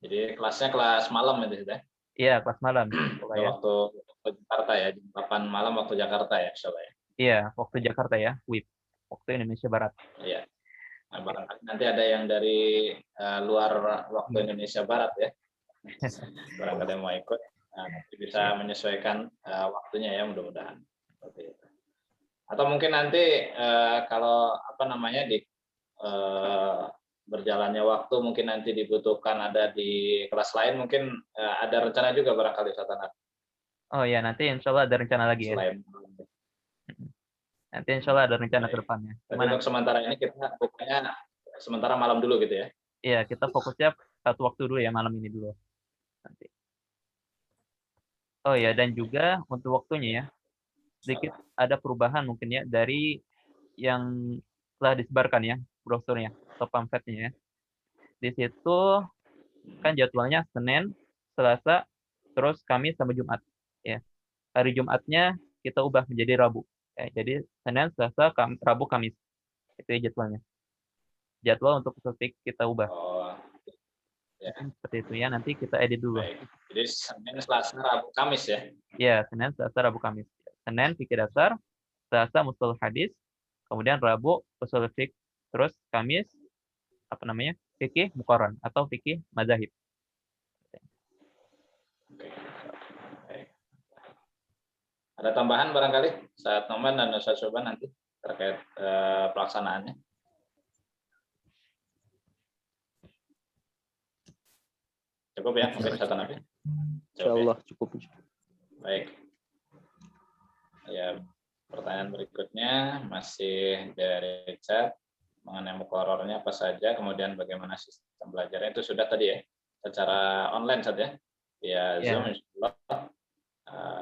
Speaker 1: Jadi kelasnya kelas malam itu ya?
Speaker 2: Iya, kelas malam. Ya.
Speaker 1: Waktu Jakarta ya, jam 8 malam waktu Jakarta ya, insyaallah ya.
Speaker 2: Iya, waktu Jakarta ya, WIB. Waktu Indonesia Barat.
Speaker 1: Iya. Nah, barangkali nanti ada yang dari luar waktu Indonesia Barat ya. Barangkali mau ikut, nanti bisa menyesuaikan waktunya ya, mudah-mudahan. Seperti itu. Atau mungkin nanti kalau di berjalannya waktu mungkin nanti dibutuhkan ada di kelas lain, mungkin ada rencana juga barangkali Ustaz Anad.
Speaker 2: Oh ya, nanti insyaallah ada rencana lagi ya. Nanti insyaallah ada rencana ke depannya.
Speaker 1: Untuk sementara ini kita pokoknya sementara malam dulu gitu ya.
Speaker 2: Iya, kita fokusnya satu waktu dulu ya, malam ini dulu. Nanti. Oh ya, dan juga untuk waktunya ya, sedikit ada perubahan mungkin ya dari yang telah disebarkan ya, brosurnya atau pamfletnya ya. Di situ kan jadwalnya Senin, Selasa, terus Kamis sampai Jumat. Ya. Hari Jumatnya kita ubah menjadi Rabu. Ya, jadi Senin, Selasa, Rabu, Kamis. Itu ya jadwalnya. Jadwal untuk spesifik kita ubah.
Speaker 1: Oh, ya.
Speaker 2: Seperti itu ya, nanti kita edit dulu.
Speaker 1: Baik. Jadi Senin, Selasa, Rabu, Kamis ya?
Speaker 2: Ya, Senin, Selasa, Rabu, Kamis. Senin fikih dasar, Selasa mustalah hadis, kemudian Rabu usul fiqh, terus Kamis fikih muqarran atau fikih mazahib.
Speaker 1: Oke. Baik. Ada tambahan barangkali saat Noman dan Ustaz Syoban nanti terkait pelaksanaannya? Cukup ya mungkin Ustaz Nabi?
Speaker 4: Insyaallah cukup.
Speaker 1: Baik. Ya, pertanyaan berikutnya masih dari chat mengenai muqarrarnya apa saja, kemudian bagaimana sistem belajarnya itu sudah tadi ya, secara online saja via Zoom insyaallah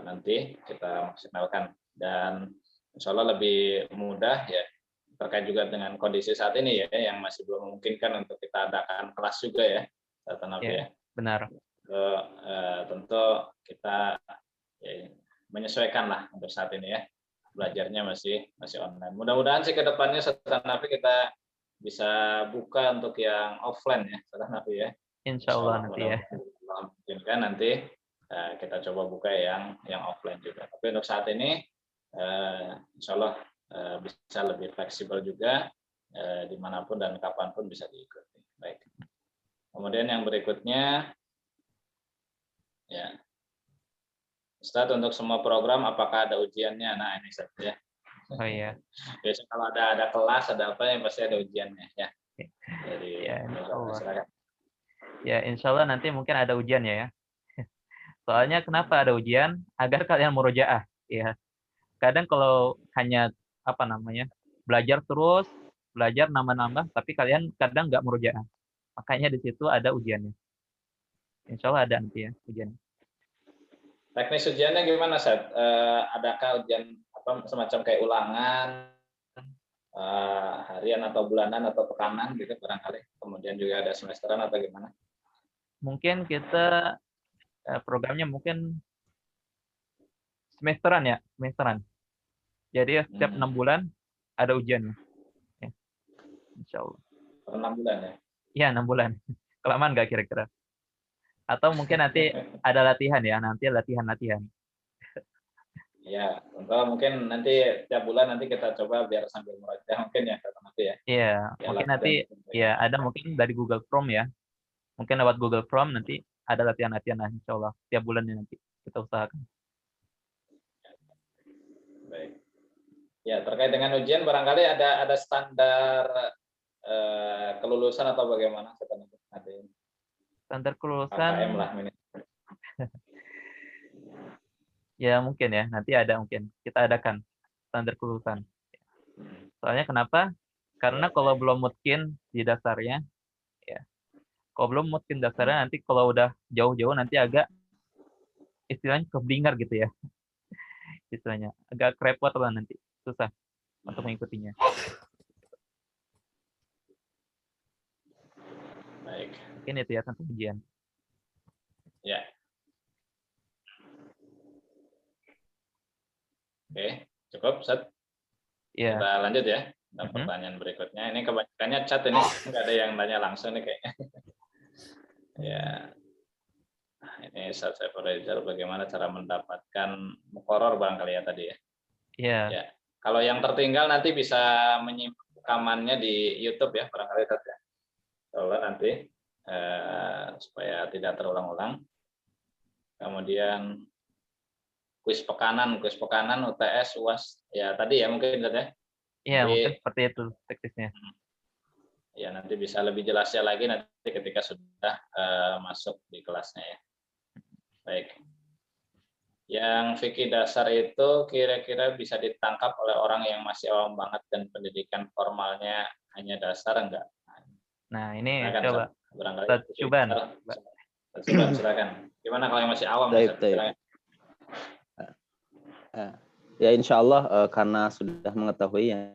Speaker 1: nanti kita maksimalkan dan insyaallah lebih mudah ya terkait juga dengan kondisi saat ini ya yang masih belum memungkinkan untuk kita adakan kelas juga ya, ya.
Speaker 2: Benar.
Speaker 1: Tentu kita menyesuaikan lah untuk saat ini ya, belajarnya masih online. Mudah-mudahan sih ke depannya setelah Nabi kita bisa buka untuk yang offline ya setelah Nabi ya.
Speaker 2: Insyaallah nanti ya.
Speaker 1: Mungkin nanti kita coba buka yang offline juga. Tapi untuk saat ini insyaallah bisa lebih fleksibel juga dimanapun dan kapanpun bisa diikuti. Baik. Kemudian yang berikutnya ya. Ustadz, untuk semua program apakah ada ujiannya? Nah, ini saja ya.
Speaker 2: Oh iya.
Speaker 1: Biasanya kalau ada kelas, ada apa yang pasti ada ujiannya ya. Jadi
Speaker 2: ya, insyaallah. Ya, insyaallah nanti mungkin ada ujiannya ya. Soalnya kenapa ada ujian? Agar kalian murojaah ya. Kadang kalau hanya belajar terus, belajar nambah-nambah, tapi kalian kadang nggak murojaah. Makanya di situ ada ujiannya. Insyaallah ada nanti ya ujiannya.
Speaker 1: Teknis ujiannya gimana, Seth? Adakah ujian semacam kayak ulangan harian atau bulanan atau pekanan gitu barangkali? Kemudian juga ada semesteran atau gimana?
Speaker 2: Mungkin kita programnya mungkin semesteran. Jadi setiap 6 bulan ada ujiannya. Ya. Insyaallah.
Speaker 1: Per 6 bulan ya?
Speaker 2: Iya, 6 bulan. Kelamaan nggak kira-kira? Atau mungkin nanti ada latihan ya, nanti latihan.
Speaker 1: Ya, contoh mungkin nanti tiap bulan nanti kita coba biar sambil meraja mungkin ya kata nanti ya.
Speaker 2: Iya,
Speaker 1: Ya
Speaker 2: mungkin
Speaker 1: latihan.
Speaker 2: nanti ya ada mungkin dari Google Chrome ya. Mungkin lewat Google Chrome nanti ada latihan-latihan lah insya Allah tiap bulannya nanti kita usahakan.
Speaker 1: Baik. Ya, terkait dengan ujian barangkali ada standar kelulusan atau bagaimana kata nanti.
Speaker 2: Standar
Speaker 1: KKM
Speaker 2: kelulusan
Speaker 1: lah minimal.
Speaker 2: ya mungkin ya nanti ada mungkin kita adakan standar kelulusan. Soalnya kenapa? Karena kalau belum mungkin di dasarnya, ya. Kalau belum mungkin dasarnya nanti kalau udah jauh-jauh nanti agak istilahnya kebingar gitu ya. Istilahnya agak kerepot lah nanti, susah untuk mengikutinya.
Speaker 1: Baik.
Speaker 2: Mungkin itu ya tentang ujian.
Speaker 1: Ya. Oke, cukup, Ustaz.
Speaker 2: Iya.
Speaker 1: Kita lanjut ya. Pertanyaan berikutnya. Ini kebanyakannya chat ini, nggak ada yang nanya langsung nih kayaknya. Ya. Nah, ini Ustaz Saiful Rizal, bagaimana cara mendapatkan muqarrar barangkali ya tadi ya.
Speaker 2: Iya.
Speaker 1: Ya. Kalau yang tertinggal nanti bisa menyimak rekamannya di YouTube ya, barangkali Ustaz ya. Coba nanti supaya tidak terulang-ulang. Kemudian kuis pekanan UTS, UAS. Ya tadi ya mungkin Ustaz ya.
Speaker 2: Iya,
Speaker 1: Jadi,
Speaker 2: mungkin seperti itu teknisnya.
Speaker 1: Ya nanti bisa lebih jelasnya lagi nanti ketika sudah masuk di kelasnya ya. Baik. Yang fikih dasar itu kira-kira bisa ditangkap oleh orang yang masih awam banget dan pendidikan formalnya hanya dasar enggak?
Speaker 2: Nah, ini
Speaker 1: Silakan,
Speaker 2: coba
Speaker 1: barangkali
Speaker 2: Ustaz Syuban.
Speaker 1: Silakan. Gimana kalau yang masih awam?
Speaker 4: Baik. Ya insya Allah karena sudah mengetahui ya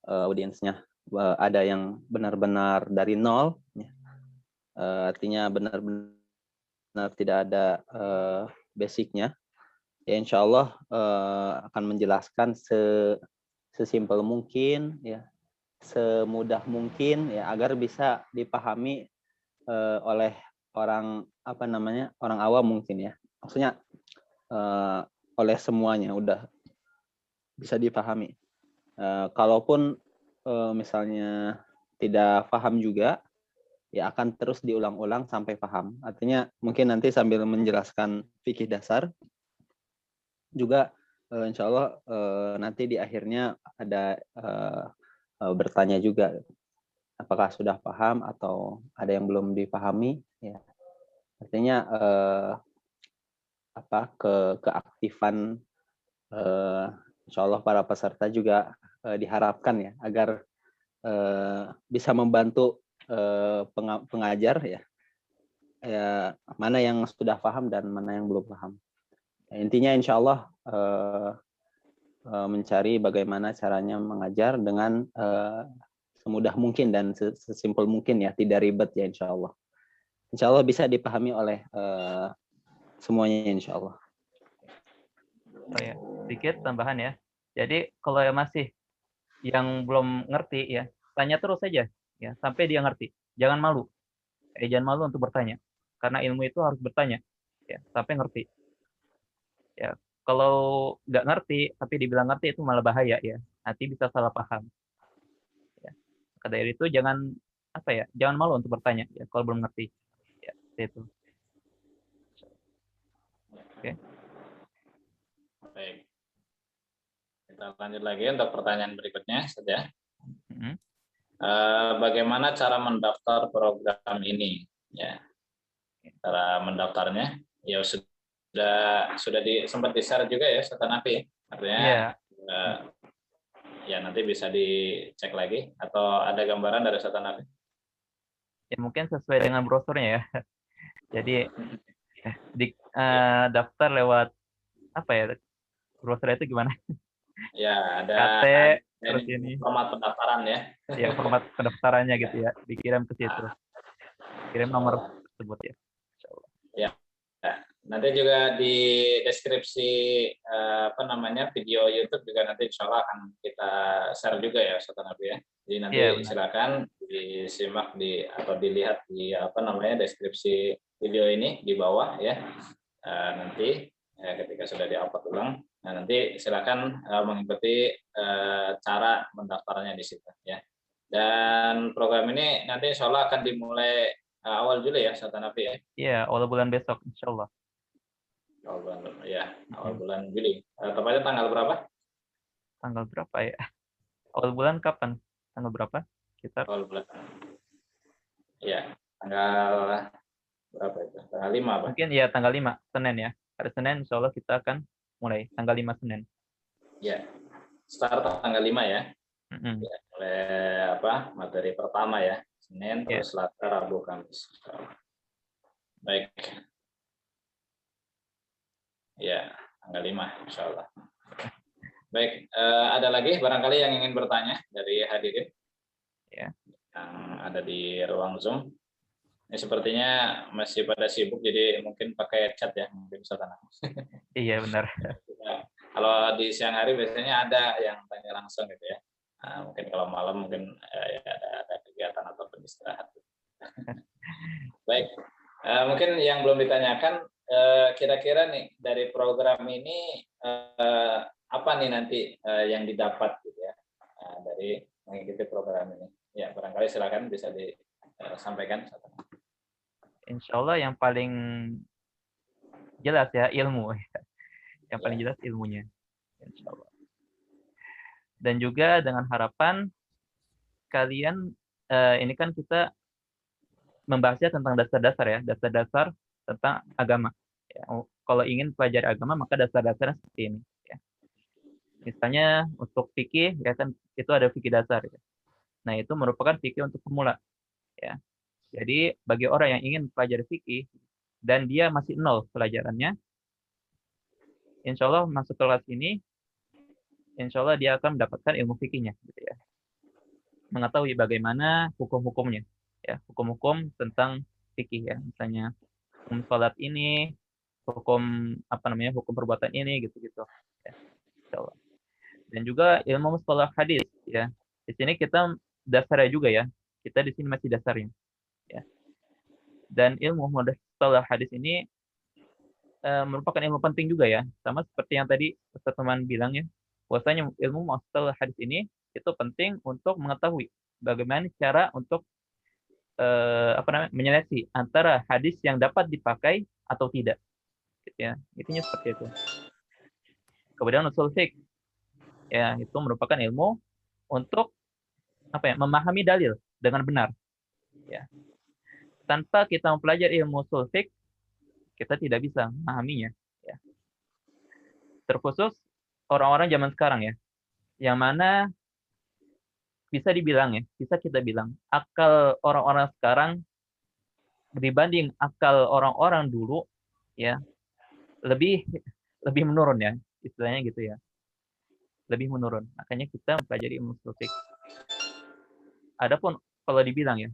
Speaker 4: audiensnya ada yang benar-benar dari nol, ya. Artinya benar-benar tidak ada basicnya. Ya insya Allah akan menjelaskan sesimpel mungkin, ya, semudah mungkin, ya, agar bisa dipahami oleh orang orang awam mungkin ya. Maksudnya oleh semuanya udah bisa dipahami. Kalaupun misalnya tidak paham juga, ya akan terus diulang-ulang sampai paham. Artinya mungkin nanti sambil menjelaskan fikih dasar juga insya Allah nanti di akhirnya ada bertanya juga apakah sudah paham atau ada yang belum dipahami. Ya. Artinya keaktifan insya Allah para peserta juga diharapkan ya agar bisa membantu pengajar ya mana yang sudah paham dan mana yang belum paham. Intinya insya Allah mencari bagaimana caranya mengajar dengan semudah mungkin dan sesimpel mungkin ya, tidak ribet ya insya Allah. Insya Allah bisa dipahami oleh semuanya insya Allah.
Speaker 2: Oh ya, sedikit tambahan ya. Jadi kalau masih yang belum ngerti ya, tanya terus saja ya sampai dia ngerti. Jangan malu. Jangan malu untuk bertanya. Karena ilmu itu harus bertanya ya sampai ngerti. Ya, kalau nggak ngerti tapi dibilang ngerti itu malah bahaya ya. Nanti bisa salah paham. Ya. Maka dari itu jangan jangan malu untuk bertanya ya kalau belum ngerti. Ya, itu. Oke.
Speaker 1: Baik. Kita lanjut lagi untuk pertanyaan berikutnya saja. Bagaimana cara mendaftar program ini? Ya, cara mendaftarnya ya sudah sempat di-share juga ya Ustaz Nafi. Artinya ya nanti bisa dicek lagi atau ada gambaran dari Ustaz Nafi?
Speaker 2: Ya mungkin sesuai dengan brosurnya ya. Jadi daftar lewat brosur itu gimana?
Speaker 1: Ya ada
Speaker 2: KT terus ini
Speaker 1: format pendaftaran ya.
Speaker 2: Ya format pendaftarannya gitu ya, dikirim ke situ. Kirim nomor tersebut ya.
Speaker 1: Ya. Nanti juga di deskripsi video YouTube juga nanti insya Allah akan kita share juga ya Ustaz Nabi ya. Jadi nanti silakan disimak atau dilihat di deskripsi video ini di bawah ya. Nanti ya, ketika sudah di-upload ulang. Nah, nanti silakan mengikuti cara mendaftarnya di situ ya. Dan program ini nanti insya Allah akan dimulai awal Juli ya, Ustaz Hanafi ya.
Speaker 2: Iya, awal bulan besok, insya Allah.
Speaker 1: Awal bulan Juli. Tepatnya tanggal berapa?
Speaker 2: Tanggal berapa ya? Awal bulan kapan? Tanggal berapa? Kita
Speaker 1: Awal bulan. Ya, tanggal berapa itu? Tanggal 5 apa?
Speaker 2: mungkin ya tanggal 5, Senin ya. Hari Senin insya Allah kita akan mulai tanggal 5 Senin.
Speaker 1: Ya, start tanggal 5 ya.
Speaker 2: Mm-mm.
Speaker 1: Ya, oleh materi pertama ya, Senin, terus Selasa, Rabu, Kamis. Baik. Ya, tanggal 5 insya Allah. Baik, ada lagi barangkali yang ingin bertanya dari hadirin
Speaker 2: Ya.
Speaker 1: yang ada di ruang Zoom. Ini sepertinya masih pada sibuk, jadi mungkin pakai chat ya, mungkin bisa tanam.
Speaker 2: Iya benar.
Speaker 1: Kalau di siang hari biasanya ada yang tanya langsung gitu ya. Nah, mungkin kalau malam mungkin ya ada kegiatan atau istirahat. Baik, mungkin yang belum ditanyakan, kira-kira nih dari program ini apa nih nanti yang didapat gitu ya dari mengikuti program ini? Ya, barangkali silakan bisa disampaikan.
Speaker 2: Insya Allah yang paling jelas ya ilmu. Yang paling jelas ilmunya. Insya Allah. Dan juga dengan harapan kalian, ini kan kita membahasnya tentang dasar-dasar ya, dasar-dasar tentang agama. Ya, kalau ingin pelajari agama maka dasar-dasarnya seperti ini. Ya. Misalnya untuk fikih ya kan itu ada fikih dasar. Ya. Nah itu merupakan fikih untuk pemula. Ya. Jadi bagi orang yang ingin pelajari fikih dan dia masih nol pelajarannya, insya Allah masuk kelas ini, insya Allah dia akan mendapatkan ilmu fikihnya. Gitu ya. Mengetahui bagaimana hukum-hukumnya. Ya, hukum-hukum tentang fikih ya. Misalnya hukum sholat ini, hukum hukum perbuatan ini gitu-gitu. Ya, insya Allah. Dan juga ilmu mustalah hadis ya. Di sini kita dasarnya juga ya. Kita di sini masih dasarnya. Ya. Dan ilmu mustalah hadis ini merupakan ilmu penting juga ya. Sama seperti yang tadi Ustaz teman bilang ya. Bahwasanya ilmu mustalah hadis ini itu penting untuk mengetahui bagaimana cara untuk menyeleksi antara hadis yang dapat dipakai atau tidak. Gitu ya. Intinya seperti itu. Kemudian usul fiqh ya itu merupakan ilmu untuk memahami dalil dengan benar. Ya. Tanpa kita mempelajari ilmu usul fiqh, kita tidak bisa memahaminya. Ya. Terkhusus orang-orang zaman sekarang ya, yang mana bisa kita bilang akal orang-orang sekarang dibanding akal orang-orang dulu ya lebih menurun ya, istilahnya gitu ya. Lebih menurun. Makanya kita mempelajari ilmu usul fiqh. Adapun kalau dibilang ya,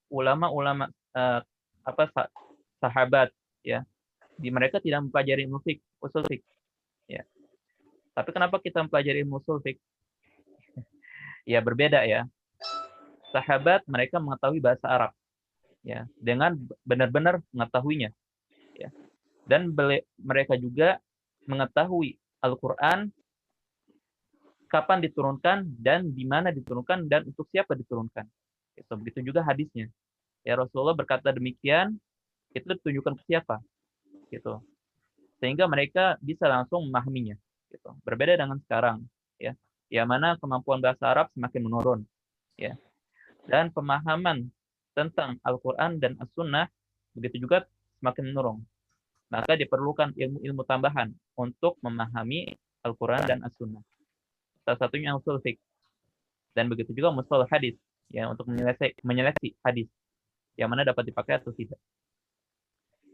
Speaker 2: ulama-ulama sahabat ya, mereka tidak mempelajari ilmu fiqh, usul fiqh. Ya. Tapi kenapa kita mempelajari ilmu usul fiqh? Ya berbeda ya. Sahabat mereka mengetahui bahasa Arab ya, dengan benar-benar mengetahuinya. Ya. Dan mereka juga mengetahui Al-Qur'an kapan diturunkan dan di mana diturunkan dan untuk siapa diturunkan. Gitu. Begitu juga hadisnya. Ya Rasulullah berkata demikian, itu ditunjukkan ke siapa. Gitu. Sehingga mereka bisa langsung memahaminya. Gitu. Berbeda dengan sekarang. Ya. Yang mana kemampuan bahasa Arab semakin menurun. Ya. Dan pemahaman tentang Al-Quran dan As-Sunnah begitu juga semakin menurun. Maka diperlukan ilmu-ilmu tambahan untuk memahami Al-Quran dan As-Sunnah. Salah satunya usul fiqh. Dan begitu juga mustalah hadis ya untuk menyeleksi hadis yang mana dapat dipakai atau tidak.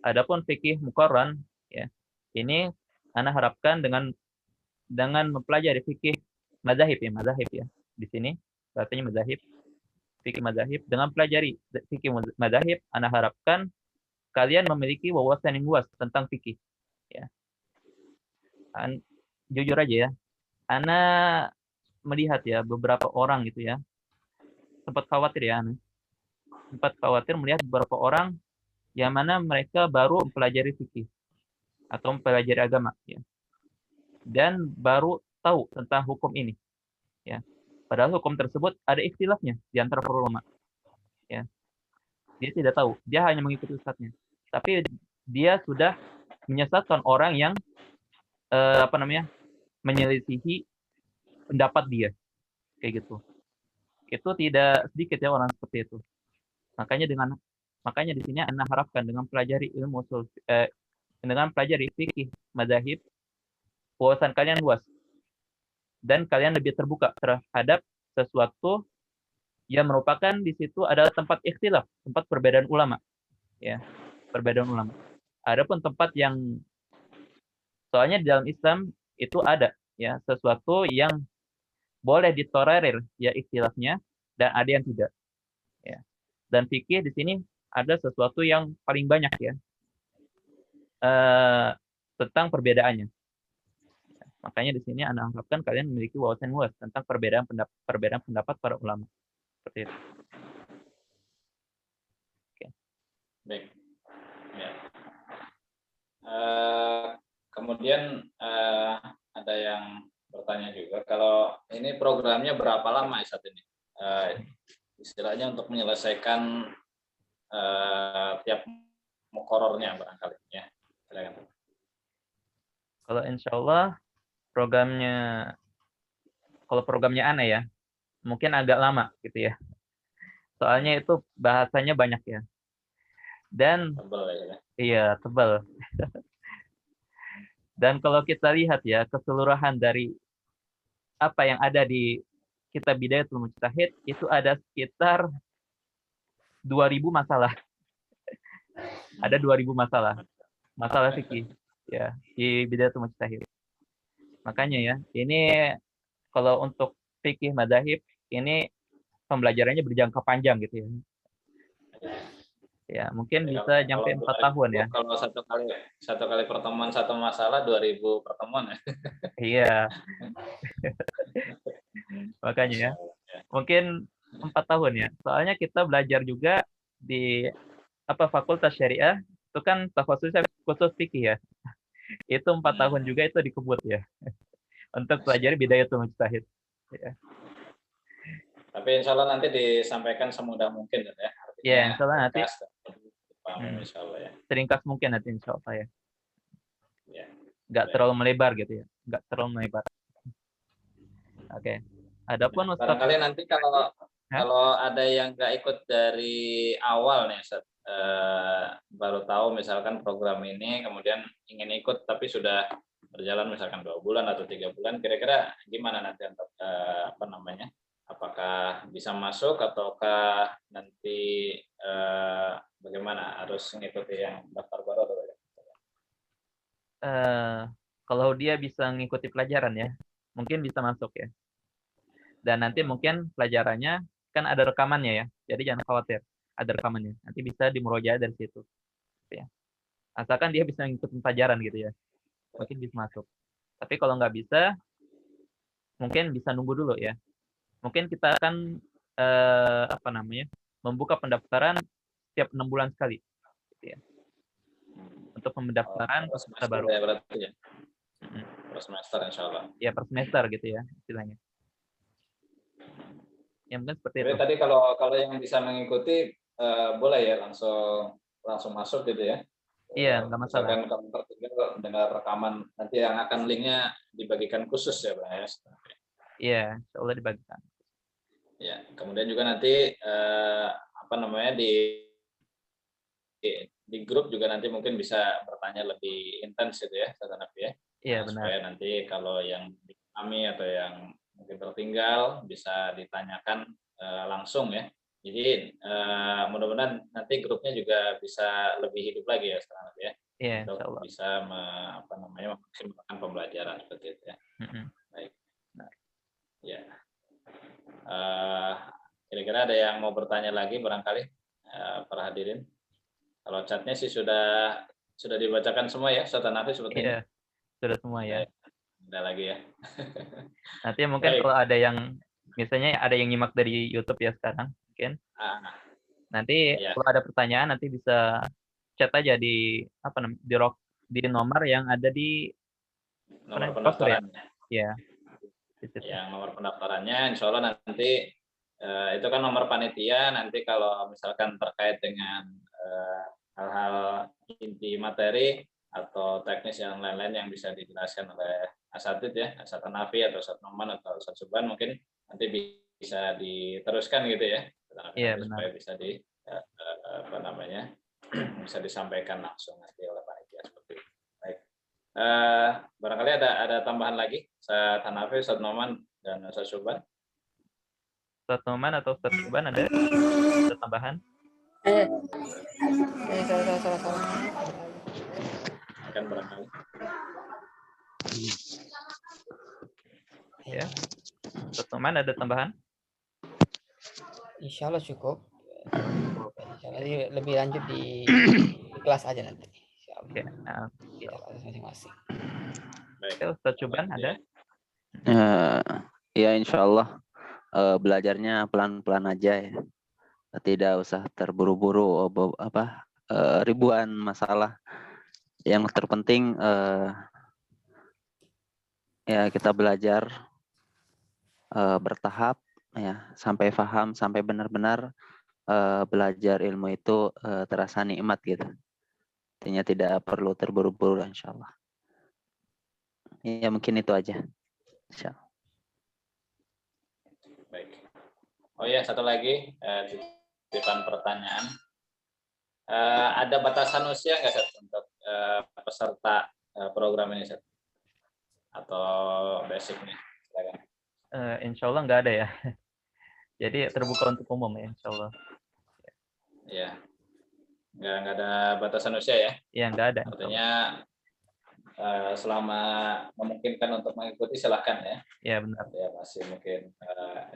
Speaker 2: Adapun fikih muqarran ya. Ini ana harapkan dengan mempelajari fikih mazahib ya. Di sini artinya mazahib, fikih mazahib dengan pelajari fikih mazahib ana harapkan kalian memiliki wawasan yang luas tentang fikih ya. Jujur aja ya. Ana melihat ya beberapa orang gitu ya. Sempat khawatir melihat beberapa orang yang mana mereka baru mempelajari fikih. atau mempelajari agama, ya. Dan baru tahu tentang hukum ini, ya. Padahal hukum tersebut ada ikhtilafnya di antara para ulama, ya. Dia tidak tahu, dia hanya mengikuti ustadznya. Tapi dia sudah menyesatkan orang yang menyelisihi pendapat dia, kayak gitu. Itu tidak sedikit ya orang seperti itu. Makanya di sini Anda harapkan dengan pelajari ilmu usul, dengan pelajari fikih madzhab, wawasan kalian luas dan kalian lebih terbuka terhadap sesuatu yang merupakan di situ adalah tempat ikhtilaf, tempat perbedaan ulama, ya, perbedaan ulama. Adapun tempat yang soalnya di dalam Islam itu ada ya sesuatu yang boleh ditolerir ya ikhtilafnya dan ada yang tidak, ya. Dan fikih di sini ada sesuatu yang paling banyak ya tentang perbedaannya. Makanya di sini Anda harapkan kalian memiliki wawasan luas tentang perbedaan pendapat para ulama. Seperti itu. Oke.
Speaker 1: Baik. Ya. Kemudian ada yang bertanya juga, kalau ini programnya berapa lama saat ini? Istilahnya untuk menyelesaikan tiap mukorornya barangkali ya. Silakan.
Speaker 2: Kalau insya Allah kalau programnya aneh ya, mungkin agak lama gitu ya. Soalnya itu bahasanya banyak ya. Dan
Speaker 1: Tebal ya.
Speaker 2: iya, tebal. Dan kalau kita lihat ya keseluruhan dari apa yang ada di kitab Bidayatul Mujtahid itu ada sekitar 2.000 masalah. Ada 2.000 masalah fikih ya di Bidayatul Mujtahid. Makanya ya, ini kalau untuk fikih madzhab ini pembelajarannya berjangka panjang gitu ya. Ya, mungkin bisa nyampe 4 tahun ya.
Speaker 1: Kalau satu kali pertemuan satu masalah 2.000 pertemuan ya.
Speaker 2: Iya. Makanya ya. Mungkin 4 tahun ya. Soalnya kita belajar juga di Fakultas Syariah itu kan khususnya khusus fikih ya. Itu 4 tahun juga itu dikebut ya. Untuk pelajari Bidayatul Mujtahid. Ya.
Speaker 1: Tapi insya Allah nanti disampaikan semudah mungkin ya. Artinya
Speaker 2: ya, insya Allah nanti
Speaker 1: insya Allah ya.
Speaker 2: Seringkas mungkin nanti insya Allah ya.
Speaker 1: Ya.
Speaker 2: Nggak terlalu melebar gitu ya. Nggak terlalu melebar. Oke. Adapun
Speaker 1: barangkali nanti kalau ada yang nggak ikut dari awal nih, baru tahu misalkan program ini, kemudian ingin ikut tapi sudah berjalan misalkan 2 bulan atau 3 bulan, kira-kira gimana nanti untuk apakah bisa masuk ataukah nanti bagaimana, harus mengikuti yang daftar baru atau bagaimana?
Speaker 2: Kalau dia bisa mengikuti pelajaran ya, mungkin bisa masuk ya. Dan nanti mungkin pelajarannya kan ada rekamannya ya, jadi jangan khawatir, ada rekamannya. Nanti bisa dimurojaah dari situ. Ya. Asalkan dia bisa mengikuti pelajaran gitu ya, mungkin bisa masuk. Tapi kalau nggak bisa, mungkin bisa nunggu dulu ya. Mungkin kita akan membuka pendaftaran setiap 6 bulan sekali. Gitu ya. Untuk pendaftaran peserta baru.
Speaker 1: Ya, berarti ya. Per semester insya Allah.
Speaker 2: Ya, per semester gitu ya istilahnya. Ya mungkin seperti itu.
Speaker 1: Tadi kalau yang bisa mengikuti boleh ya langsung masuk gitu ya.
Speaker 2: Iya, nggak masalah.
Speaker 1: Misalkan kamu tertinggal dengar rekaman, nanti yang akan linknya dibagikan khusus ya Bang ya.
Speaker 2: Iya, insya Allah dibagikan.
Speaker 1: Ya, kemudian juga nanti di grup juga nanti mungkin bisa bertanya lebih intens gitu ya, ya.
Speaker 2: Iya, benar.
Speaker 1: Supaya nanti kalau yang kami atau yang mungkin tertinggal bisa ditanyakan langsung ya. Jadi mudah-mudahan nanti grupnya juga bisa lebih hidup lagi ya sekarang ya.
Speaker 2: Iya,
Speaker 1: untuk bisa memaksimalkan pembelajaran seperti itu ya. Baik. Nah, ya. Kira-kira ada yang mau bertanya lagi barangkali para hadirin? Kalau chatnya sih sudah dibacakan semua ya, Ustaz Hanafi seperti ini.
Speaker 2: Iya, sudah semua ya.
Speaker 1: Ada lagi ya.
Speaker 2: Nanti mungkin kalau ada yang misalnya ada yang nyimak dari YouTube ya sekarang, mungkin. Nanti kalau ada pertanyaan nanti bisa chat aja di di nomor yang ada di
Speaker 1: Nomor
Speaker 2: brosur ya?
Speaker 1: pendaftarannya.
Speaker 2: Ya. Di situ.
Speaker 1: Yang nomor pendaftarannya, insya Allah nanti itu kan nomor panitia. Nanti kalau misalkan terkait dengan hal-hal inti materi atau teknis yang lain-lain yang bisa dijelaskan oleh Asatid ya, Asat Hanafi atau Asat Noman atau Asat Subhan, mungkin nanti bisa diteruskan gitu ya.
Speaker 2: Iya,
Speaker 1: Nanti
Speaker 2: benar.
Speaker 1: supaya bisa bisa disampaikan langsung nanti oleh panitia seperti itu. Baik. Barangkali ada tambahan lagi, Ustaz Hanafi, Ustaz Noman, dan Ustaz Subhan.
Speaker 2: Ustaz Noman atau Ustaz Subhan ada tambahan?
Speaker 3: Salah.
Speaker 1: Akan barangkali.
Speaker 2: Ya. Ustaz Noman ada tambahan?
Speaker 3: Insya Allah cukup. Insya Allah lebih lanjut di kelas aja nanti. Insya Allah.
Speaker 2: Oke. Nah,
Speaker 3: Kita bahas masing-masing.
Speaker 1: Baik.
Speaker 2: oke, Ustaz Subhan ada?
Speaker 4: Ya insya Allah belajarnya pelan-pelan aja ya. Tidak usah terburu-buru ribuan masalah. Yang terpenting ya kita belajar bertahap ya sampai paham, sampai benar-benar belajar ilmu itu terasa nikmat gitu. Artinya tidak perlu terburu-buru insya Allah. Ya mungkin itu aja. Insya Allah.
Speaker 1: Baik. Oh ya, satu lagi titipan pertanyaan. Ada batasan usia nggak Seth, untuk peserta program ini Seth? Atau basicnya? Silakan.
Speaker 2: Insya Allah nggak ada ya. Jadi terbuka untuk umum ya, insya Allah.
Speaker 1: Ya, nggak ada batasan usia ya?
Speaker 2: Iya, nggak ada.
Speaker 1: Artinya selama memungkinkan untuk mengikuti silahkan ya.
Speaker 2: Iya, benar.
Speaker 1: Ya masih mungkin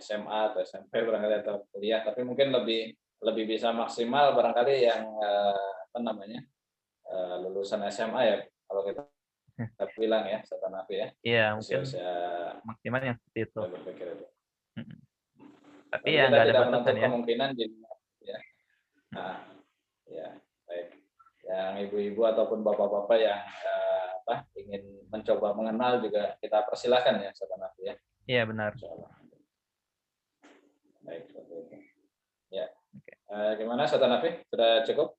Speaker 1: SMA atau SMP barangkali atau kuliah, tapi mungkin lebih bisa maksimal barangkali yang lulusan SMA ya, kalau kita bilang ya, Ustaz Hanafi ya.
Speaker 2: Iya, mungkin
Speaker 1: Usia
Speaker 2: maksimal yang seperti itu.
Speaker 1: berpikir itu.
Speaker 2: Tapi
Speaker 1: Tapi
Speaker 2: ya
Speaker 1: kita
Speaker 2: nggak ada
Speaker 1: tidak
Speaker 2: batasan
Speaker 1: menutup
Speaker 2: ya.
Speaker 1: kemungkinan jadi ya. Ya, baik. Yang ibu-ibu ataupun bapak-bapak yang ingin mencoba mengenal juga kita persilahkan ya, Ustaz Hanafi ya.
Speaker 2: Iya, benar.
Speaker 1: Insyaallah. Baik, seperti itu. Ya.
Speaker 2: Oke.
Speaker 1: Gimana Ustaz Hanafi? Sudah cukup?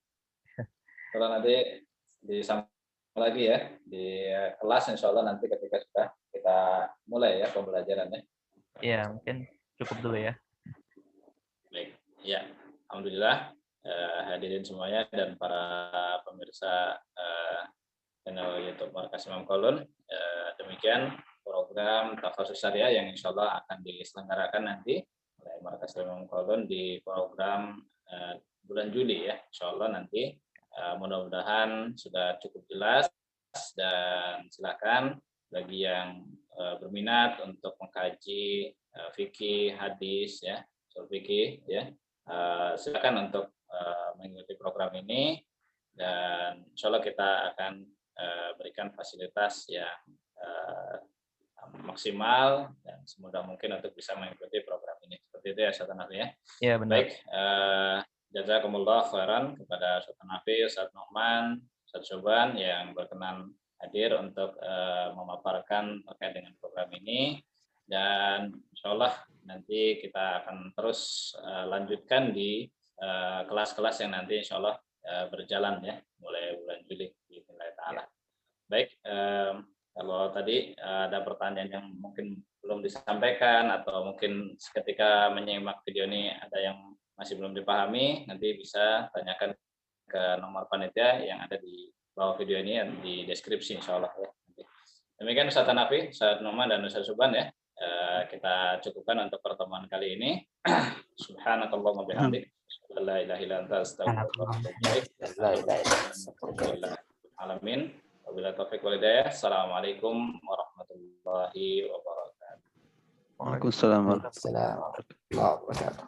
Speaker 1: Kalau nanti disambung lagi ya di kelas, insya Allah nanti ketika sudah kita mulai ya pembelajarannya.
Speaker 2: Iya, mungkin cukup dulu ya.
Speaker 1: Baik, ya, alhamdulillah hadirin semuanya dan para pemirsa channel YouTube Markas Imam Qaulun. Demikian program Tafasus Syariah yang insya Allah akan diselenggarakan nanti oleh Markas Imam Qaulun di program bulan Juli ya. Insya Allah nanti mudah-mudahan sudah cukup jelas, dan silakan bagi yang berminat untuk mengkaji fikih, hadis ya, ushul fikih ya, silakan untuk mengikuti program ini, dan insya Allah kita akan berikan fasilitas yang maksimal dan semudah mungkin untuk bisa mengikuti program ini. Seperti itu ya Ustaz Hanafi ya.
Speaker 2: Iya, benar.
Speaker 1: Baik, jazakumullah khairan kepada Ustaz Hanafi, Ustaz Noman, Ustaz Subhan yang berkenan hadir untuk memaparkan terkait dengan program ini, dan insya Allah nanti kita akan terus lanjutkan di kelas-kelas yang nanti insya Allah berjalan ya mulai bulan Juli bismillah ta'ala. Baik, kalau tadi ada pertanyaan yang mungkin belum disampaikan atau mungkin ketika menyimak video ini ada yang masih belum dipahami, nanti bisa tanyakan ke nomor panitia yang ada di bawah video ini di deskripsi insya Allah ya. Demikian Ustaz Hanafi, Ustaz Noman, dan Ustaz Subhan ya. Kita cukupkan untuk pertemuan kali ini. Subhanakallahumma bihamdik, la ilaha illa anta, astaghfiruka wa atubu ilaik. Alamin. Wabillahi taufiq wal hidayah. Assalamualaikum warahmatullahi wabarakatuh.
Speaker 4: Waalaikumsalam.
Speaker 3: Waalaikumsalam warahmatullahi wabarakatuh.